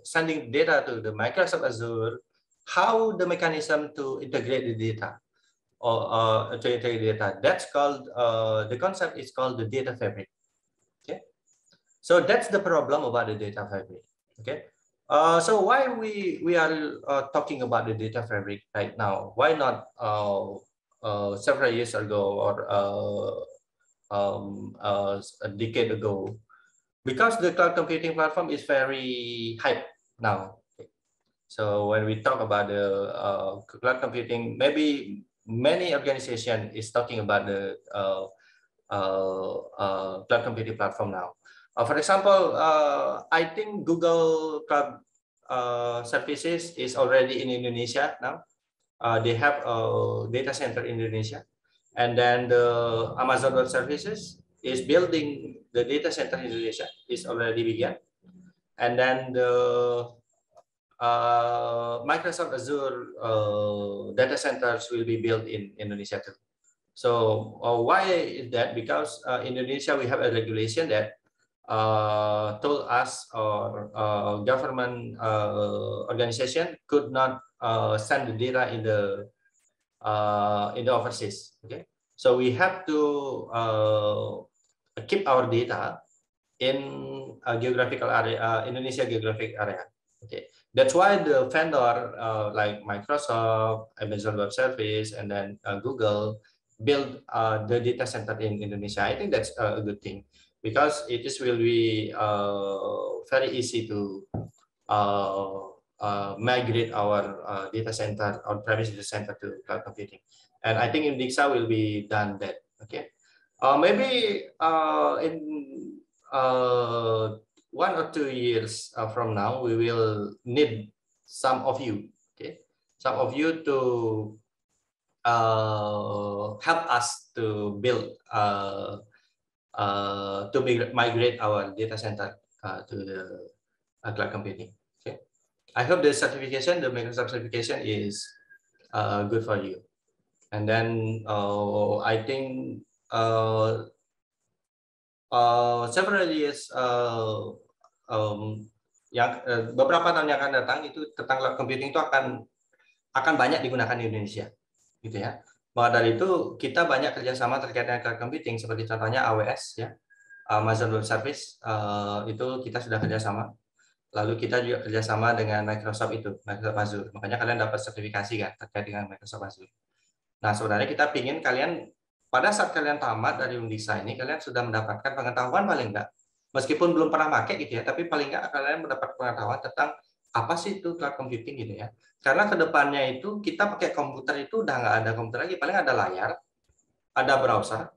Speaker 1: sending data to the Microsoft Azure, how the mechanism to integrate the data or to integrate data. That's called the concept is called the data fabric. Okay, so that's the problem about the data fabric. Okay. So why we are talking about the data fabric right now? Why not several years ago or a decade ago? Because the cloud computing platform is very hype now. So when we talk about the cloud computing, maybe many organizations is talking about the cloud computing platform now. For example, I think Google Cloud Services is already in Indonesia now. They have a data center in Indonesia. And then the Amazon Web Services is building the data center in Indonesia, is already began. And then the Microsoft Azure data centers will be built in Indonesia too. So why is that? Because in Indonesia, we have a regulation that told us or government organization could not send the data in the overseas. Okay, so we have to keep our data in a geographical area, Indonesia geographic area. Okay, that's why the vendor like Microsoft, Amazon Web Service, and then Google build the data center in Indonesia. I think that's a good thing because it is will be very easy to migrate our data center, on-premise data center to cloud computing. And I think in Dixa will be done that. Okay, maybe in 1 or 2 years from now, we will need some of you, okay, some of you to help us to build to migrate our data center to the cloud computing. Okay, I hope the certification, the Microsoft certification, is good for you. And then I think several years beberapa tahun yang akan datang itu tentang cloud computing itu akan banyak digunakan di Indonesia, gitu ya. Maka dari itu kita banyak kerjasama terkait dengan cloud computing seperti contohnya AWS ya, Amazon Web Service itu kita sudah kerjasama. Lalu kita juga kerjasama dengan Microsoft itu, Microsoft Azure. Makanya kalian dapat sertifikasi kan terkait dengan Microsoft Azure. Nah sebenarnya kita ingin kalian pada saat kalian tamat dari Undiksa ini, kalian sudah mendapatkan pengetahuan paling enggak, meskipun belum pernah pakai gitu ya, tapi paling enggak kalian mendapat pengetahuan tentang apa sih itu cloud computing gitu ya. Karena kedepannya itu kita pakai komputer itu udah nggak ada komputer lagi, paling ada layar, ada browser,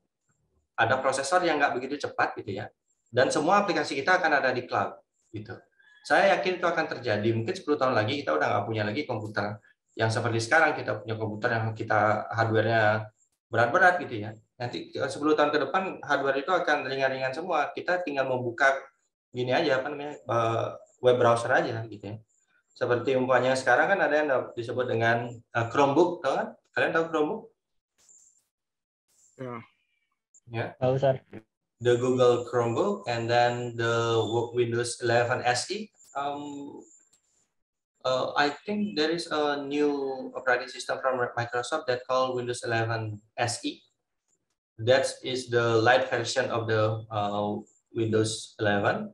Speaker 1: ada prosesor yang nggak begitu cepat gitu ya, dan semua aplikasi kita akan ada di cloud gitu. Saya yakin itu akan terjadi. Mungkin 10 tahun lagi kita udah nggak punya lagi komputer yang seperti sekarang kita punya komputer yang kita hardware-nya berat-berat gitu ya. Nanti 10 tahun ke depan hardware itu akan ringan-ringan semua. Kita tinggal membuka gini aja apa namanya web browser aja gitu ya. Seperti umpamanya sekarang kan ada yang disebut dengan Chromebook, tahu kan? Kalian tahu Chromebook? Ya.
Speaker 4: Tahu, Sir.
Speaker 1: The Google Chromebook and then the Windows 11 SE. I think there is a new operating system from Microsoft that called Windows 11 SE. That is the light version of the Windows 11.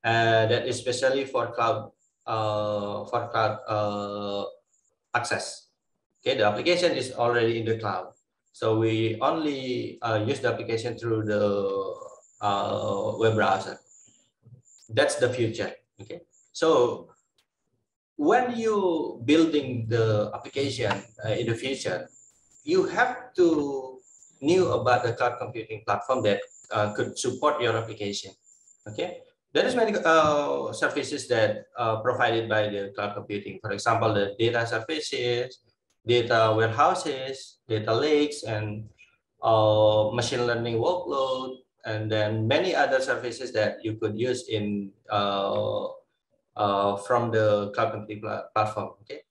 Speaker 1: That is especially for cloud for cloud access. Okay, the application is already in the cloud, so we only use the application through the web browser. That's the future. Okay, so when you building the application in the future, you have to know about the cloud computing platform that could support your application. Okay, there is many services that provided by the cloud computing. For example, the data services, data warehouses, data lakes, and machine learning workload, and then many other services that you could use in from the cloud computing platform. Okay,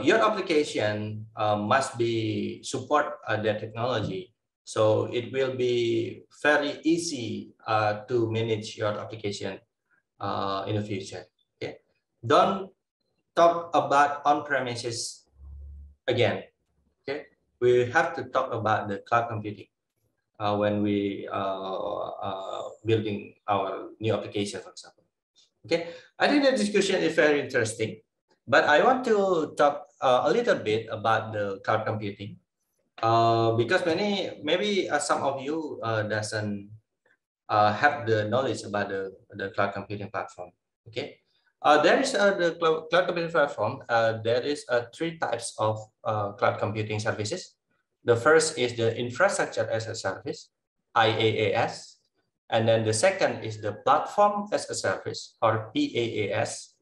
Speaker 1: your application must be support that technology, so it will be very easy to manage your application in the future. Okay, don't talk about on-premises again. Okay, we have to talk about the cloud computing when we building our new application, for example. Okay, I think the discussion is very interesting, but I want to talk a little bit about the cloud computing because maybe some of you doesn't have the knowledge about the cloud computing platform. Okay, there is the cloud computing platform. There is three types of cloud computing services. The first is the infrastructure as a service, IaaS. And then the second is the platform as a service, or PaaS.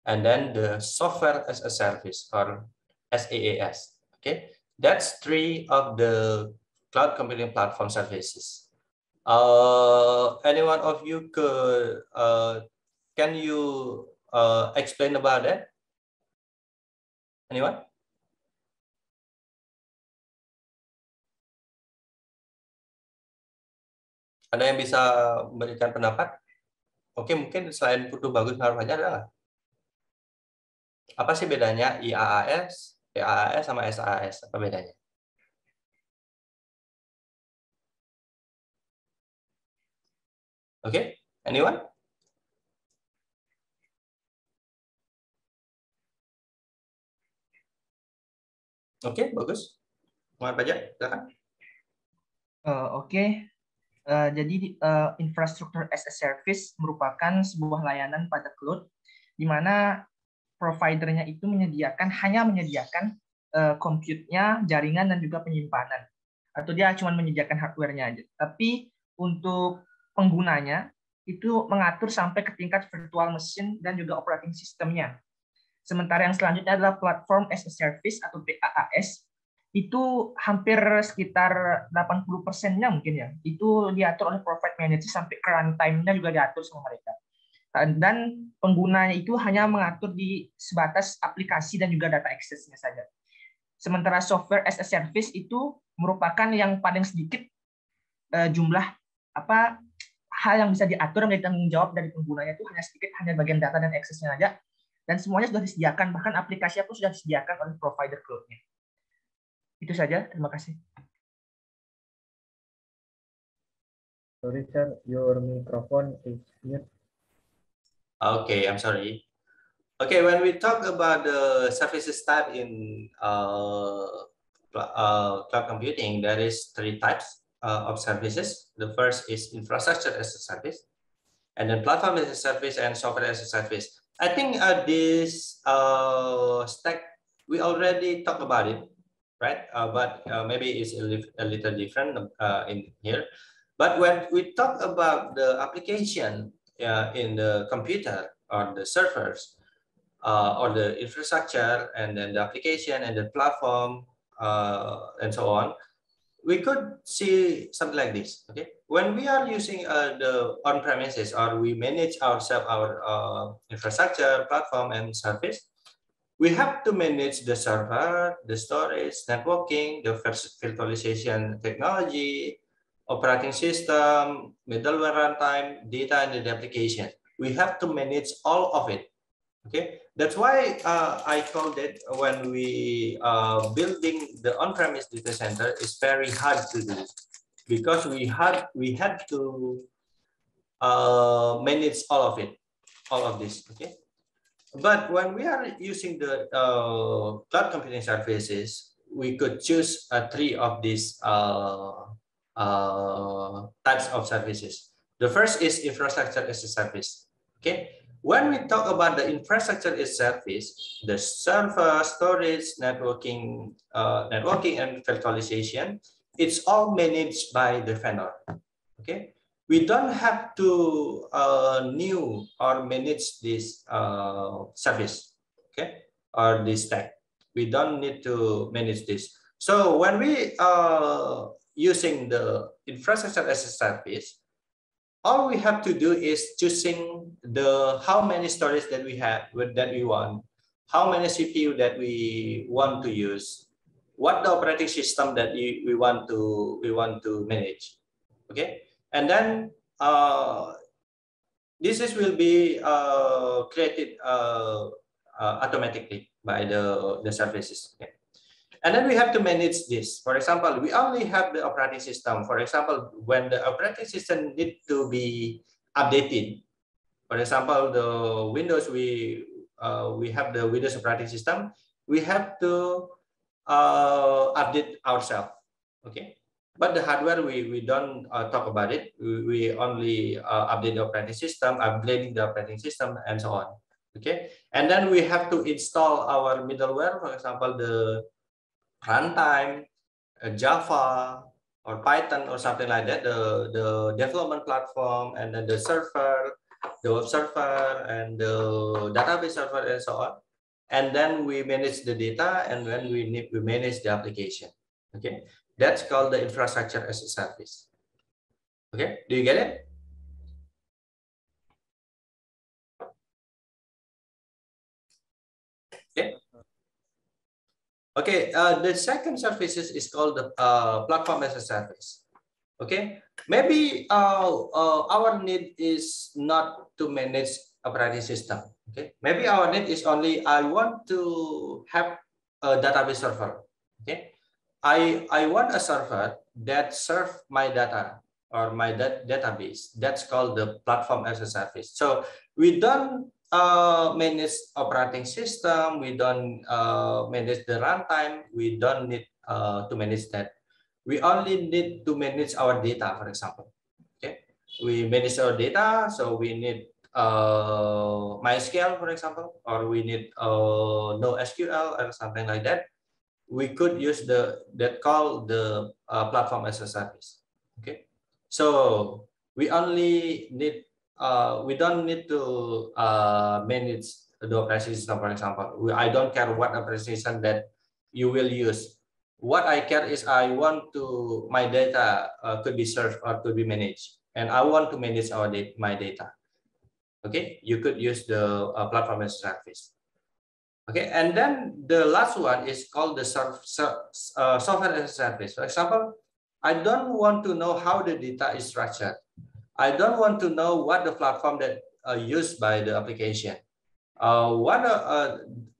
Speaker 1: And then the software as a service, or SaaS. Okay, that's three of the cloud computing platform services. Any one of you can you explain about that? Anyone? Ada yang bisa memberikan pendapat? Oke, mungkin selain Putu Bagus Marwahnya adalah apa sih bedanya IaaS, PaaS sama SaaS? Apa bedanya? Oke, anyone? Oke, bagus. Muhammad Fajar, silakan.
Speaker 2: Oke. Jadi infrastructure as a service merupakan sebuah layanan pada cloud di mana providernya itu hanya menyediakan compute-nya, jaringan, dan juga penyimpanan. Atau dia cuma menyediakan hardware-nya aja. Tapi untuk penggunanya itu mengatur sampai ke tingkat virtual machine dan juga operating system-nya. Sementara yang selanjutnya adalah platform as a service atau PaaS. Itu hampir sekitar 80%-nya mungkin ya. Itu diatur oleh provide manager sampai ke runtime-nya juga diatur sama mereka. Dan penggunanya itu hanya mengatur di sebatas aplikasi dan juga data access-nya saja. Sementara software as a service itu merupakan yang paling sedikit jumlah hal yang bisa diatur menjadi tanggung jawab dari penggunanya itu hanya sedikit, hanya bagian data dan access-nya aja. Dan semuanya sudah disediakan, bahkan aplikasinya pun sudah disediakan oleh provider cloud-nya. Itu saja, terima kasih.
Speaker 5: Sorry, sir, your microphone is mute.
Speaker 1: Okay, I'm sorry. Okay, when we talk about the services type in cloud computing, there is three types of services. The first is infrastructure as a service, and then platform as a service, and software as a service. I think this stack, we already talked about it, right? But maybe it's a little different in here. But when we talk about the application in the computer or the servers or the infrastructure, and then the application and the platform and so on, we could see something like this. Okay, when we are using the on-premises, or we manage ourselves, our infrastructure, platform, and service, we have to manage the server, the storage, networking, the virtualization technology, operating system, middleware runtime, data, and the application. We have to manage all of it. Okay, that's why I called it, when we building the on-premise data center, is very hard to do, because we had to manage all of it, all of this. Okay, But when we are using the cloud computing services, we could choose three of these types of services. The first is infrastructure as a service. Okay, when we talk about the infrastructure as a service, the server, storage, networking, and virtualization, it's all managed by the vendor. Okay, we don't have to new or manage this service, okay, or this stack. We don't need to manage this. So when we using the infrastructure as a service, all we have to do is choosing the how many storage that we have that we want, how many CPU that we want to use, what the operating system that we want to manage. Okay, and then this will be created automatically by the services. Okay. And then we have to manage this. For example, we only have the operating system. For example, when the operating system needs to be updated, for example, the Windows, we have the Windows operating system, we have to update ourselves. Okay. But the hardware, we don't talk about it. We only update the operating system, upgrading the operating system, and so on. Okay. And then we have to install our middleware, for example, the runtime, Java or Python or something like that, the development platform, and then the server, the web server, and the database server, and so on. And then we manage the data, and when we manage the application. Okay, that's called the infrastructure as a service. Okay, do you get it? Okay. Okay, the second services is called the platform as a service. Okay, maybe our need is not to manage operating system. Okay, maybe our need is only I want to have a database server. Okay, I want a server that serve my data or my database. That's called the platform as a service. So we don't manage operating system, we don't manage the runtime, we don't need to manage that. We only need to manage our data, for example. Okay, we manage our data, so we need MySQL, for example, or we need NoSQL or something like that. We could use that call the platform as a service. Okay, so we only need we don't need to manage the operation system, for example. I don't care what operation system that you will use. What I care is I want to my data could be served or could be managed, and I want to manage my data. Okay, you could use the platform as a service. Okay, and then the last one is called the software as a service. For example, I don't want to know how the data is structured. I don't want to know what the platform that used by the application.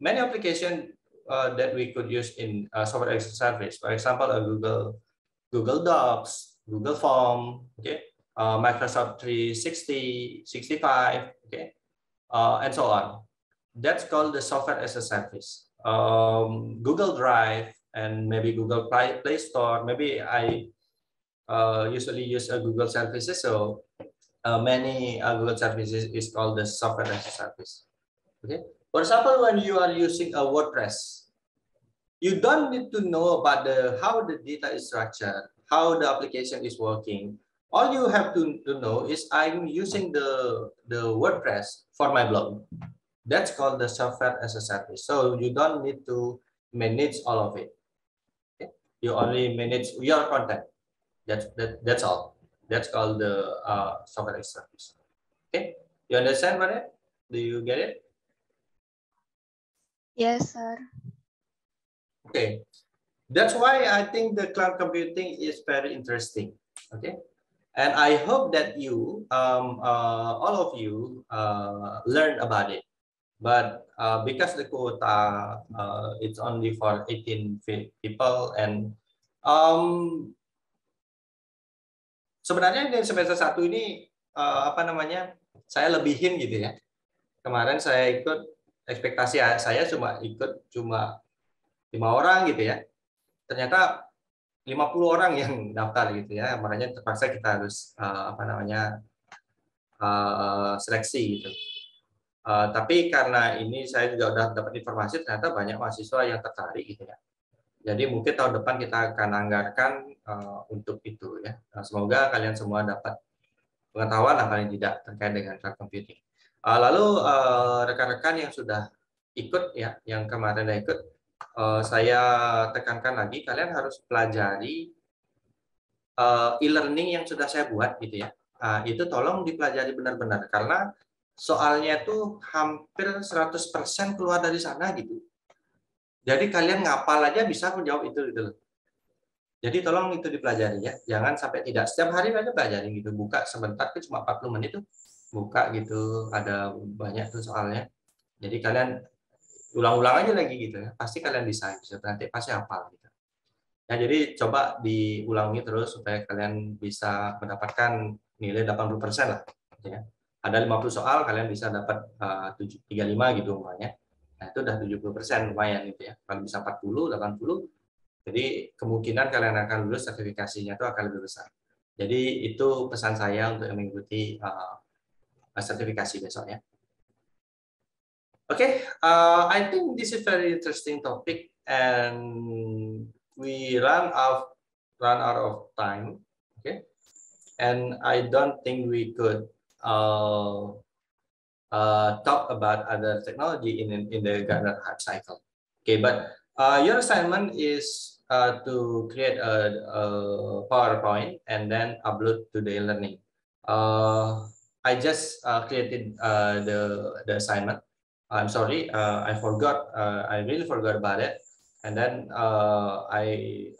Speaker 1: Many applications that we could use in software as a service. For example, Google Docs, Google Form, okay, Microsoft 365, okay, and so on. That's called the software as a service. Google Drive and maybe Google Play Store. Maybe I usually use Google services, so many Google services is called the software as a service. Okay. For example, when you are using a WordPress, you don't need to know about how the data is structured, how the application is working. All you have to know is I'm using the WordPress for my blog. That's called the software as a service. So you don't need to manage all of it. Okay? You only manage your content. That's all. That's called the software as a service. Okay, you understand what it? Do you get it?
Speaker 7: Yes, sir.
Speaker 1: Okay, that's why I think the cloud computing is very interesting. Okay, and I hope that you, all of you, learn about it. But because the quota it's only for 18 people, and sebenarnya di semester 1 ini apa namanya, saya lebihin gitu ya. Kemarin saya ikut ekspektasi saya ikut cuma 5 orang gitu ya. Ternyata 50 orang yang daftar gitu ya. Makanya terpaksa kita harus seleksi gitu. Tapi karena ini saya juga udah dapat informasi ternyata banyak mahasiswa yang tertarik gitu ya. Jadi mungkin tahun depan kita akan anggarkan untuk itu ya. Semoga kalian semua dapat pengetahuan lah paling tidak terkait dengan cloud computing. Lalu rekan-rekan yang sudah ikut ya, yang kemarin ikut, saya tekankan lagi kalian harus pelajari e-learning yang sudah saya buat gitu ya. Itu tolong dipelajari benar-benar karena soalnya tuh hampir 100% keluar dari sana gitu. Jadi kalian ngapal aja bisa menjawab itu gitu loh. Jadi tolong itu dipelajari ya. Jangan sampai tidak. Setiap hari aja pelajari gitu. Buka sebentar tuh cuma 40 menit tuh. Buka gitu. Ada banyak tuh soalnya. Jadi kalian ulang-ulang aja lagi gitu ya. Pasti kalian bisa. Nanti pasti hafal gitu. Ya, jadi coba diulangi terus supaya kalian bisa mendapatkan nilai 80% lah. Gitu ya. Ada 50 soal, kalian bisa dapat 35 gitu umpamanya. Nah, itu udah 70% lumayan gitu ya. Kalau bisa 40, 80, jadi kemungkinan kalian akan lulus sertifikasinya itu akan lebih besar. Jadi itu pesan saya untuk mengikuti sertifikasi besok ya. Okay, I think this is very interesting topic and we run out of time. Okay, and I don't think we could talk about other technology in the Gartner Hype Cycle. Okay, but your assignment is to create a PowerPoint and then upload to the e-learning. I just created the assignment. I'm sorry, I forgot. I really forgot about it. And then I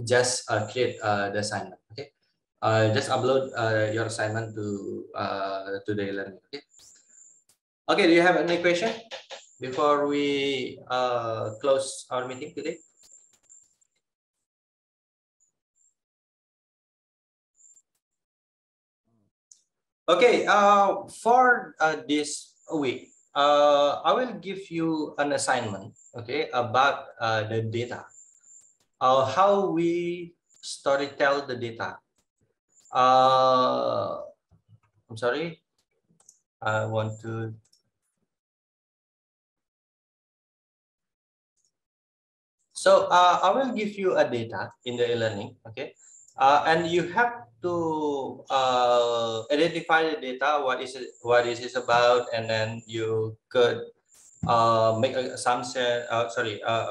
Speaker 1: just create the assignment. Okay, just upload your assignment to the e-learning. Okay. Okay. Do you have any question before we close our meeting today? Okay, for this week, I will give you an assignment, okay, about the data, how we storytell the data. I'm sorry, I want to. So I will give you a data in the e-learning, okay, and you have to identify the data, what is it about, and then you could make an assumption.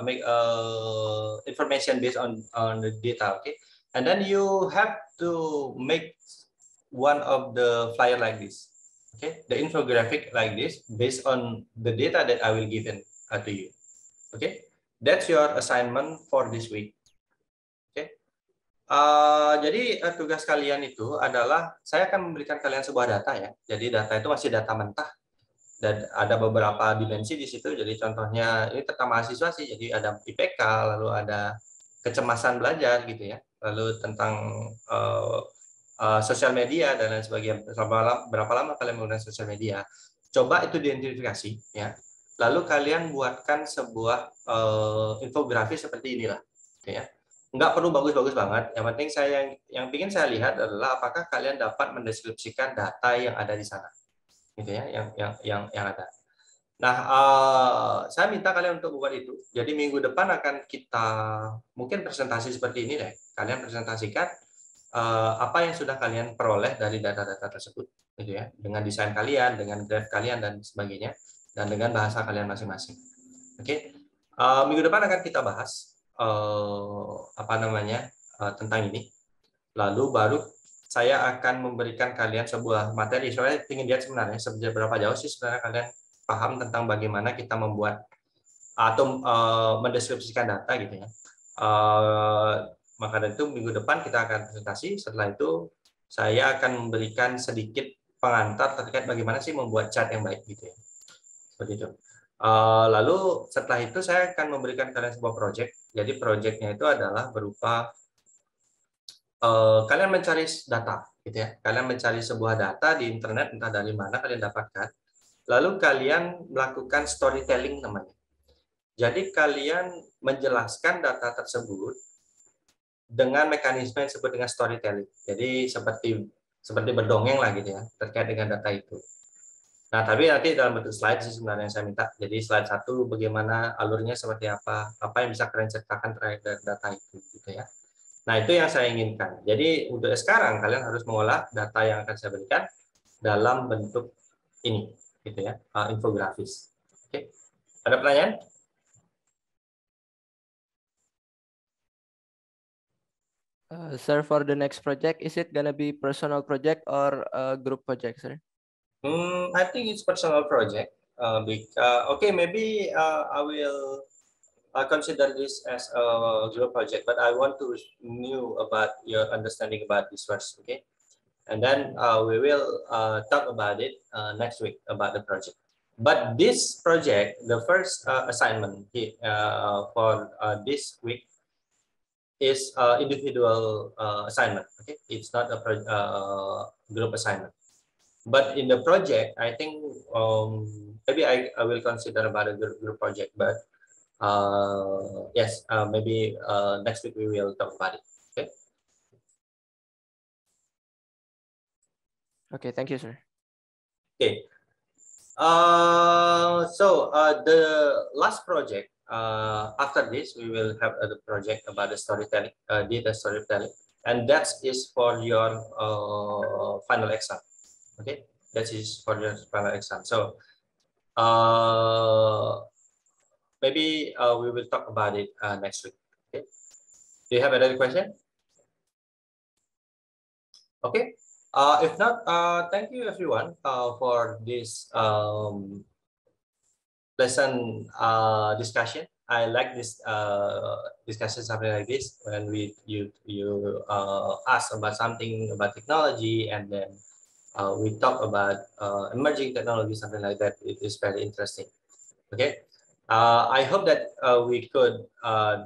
Speaker 1: Make information based on the data, okay, and then you have to make one of the flyer like this, okay, the infographic like this based on the data that I will give to you, okay. That's your assignment for this week. Oke. Jadi tugas kalian itu adalah saya akan memberikan kalian sebuah data ya. Jadi data itu masih data mentah dan ada beberapa dimensi di situ. Jadi contohnya ini tentang mahasiswa sih. Jadi ada IPK, lalu ada kecemasan belajar gitu ya. Lalu tentang sosial media dan lain sebagainya. Berapa lama kalian menggunakan sosial media? Coba itu diidentifikasi ya. Lalu kalian buatkan sebuah infografis seperti inilah, ya. Nggak perlu bagus-bagus banget. Yang penting yang ingin saya lihat adalah apakah kalian dapat mendeskripsikan data yang ada di sana, gitu ya, yang ada. Nah, saya minta kalian untuk buat itu. Jadi minggu depan akan kita mungkin presentasi seperti ini deh. Kalian presentasikan apa yang sudah kalian peroleh dari data-data tersebut, gitu ya, dengan desain kalian, dengan graph kalian dan sebagainya. Dan dengan bahasa kalian masing-masing. Oke, minggu depan akan kita bahas tentang ini. Lalu baru saya akan memberikan kalian sebuah materi. Saya ingin lihat sebenarnya seberapa jauh sih sebenarnya kalian paham tentang bagaimana kita membuat atau mendeskripsikan data gitu ya. Maka dari itu minggu depan kita akan presentasi. Setelah itu saya akan memberikan sedikit pengantar terkait bagaimana sih membuat chart yang baik gitu ya. Seperti itu. Lalu setelah itu saya akan memberikan kalian sebuah project. Jadi projectnya itu adalah berupa kalian mencari data, gitu ya. Kalian mencari sebuah data di internet, entah dari mana kalian dapatkan. lalu kalian melakukan storytelling namanya. Jadi kalian menjelaskan data tersebut dengan mekanisme yang disebut dengan storytelling. Jadi seperti berdongeng lah gitu ya, terkait dengan data itu. Nah, tapi nanti dalam bentuk slide sih sebenarnya yang saya minta. Jadi slide 1 bagaimana alurnya seperti apa yang bisa kalian ceritakan terkait data itu gitu ya. Nah, itu yang saya inginkan. Jadi untuk sekarang kalian harus mengolah data yang akan saya berikan dalam bentuk ini gitu ya, infografis. Oke. Ada pertanyaan?
Speaker 7: Sir, for the next project, is it gonna be personal project or a group project, sir?
Speaker 1: I think it's personal project. Okay, maybe I will consider this as a group project, but I want to know about your understanding about this first, okay? And then we will talk about it next week about the project. But this project, the first assignment for this week is individual assignment, okay? It's not a group assignment. But in the project, I think maybe I will consider about a group project, but yes, maybe next week we will talk about it. Okay.
Speaker 7: Okay, thank you, sir.
Speaker 1: Okay. So the last project, after this, we will have a project about the storytelling, data storytelling, and that is for your final exam. Okay, that is for your final exam. So maybe we will talk about it next week. Okay. Do you have another question? Okay. If not, thank you everyone for this lesson discussion. I like this discussion, something like this, when you ask about something about technology, and then we talk about emerging technology, something like that. It is very interesting. Okay. I hope that we could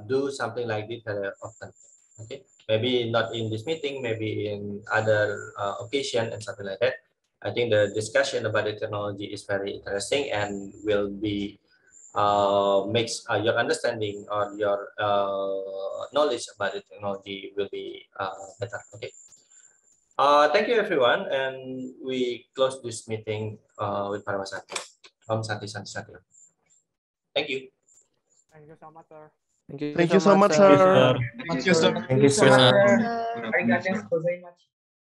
Speaker 1: do something like this very often. Okay. Maybe not in this meeting, maybe in other occasion and something like that. I think the discussion about the technology is very interesting and will be makes your understanding or your knowledge about the technology will be better. Okay. Thank you everyone, and we close this meeting with Paramasati. Om Santi Santi Santi. Thank you.
Speaker 6: Thank you so much, sir.
Speaker 7: Thank you
Speaker 6: Thank you so much, sir.
Speaker 4: Sir.
Speaker 2: Thank you so much, sir. Arigatou gozaimasu.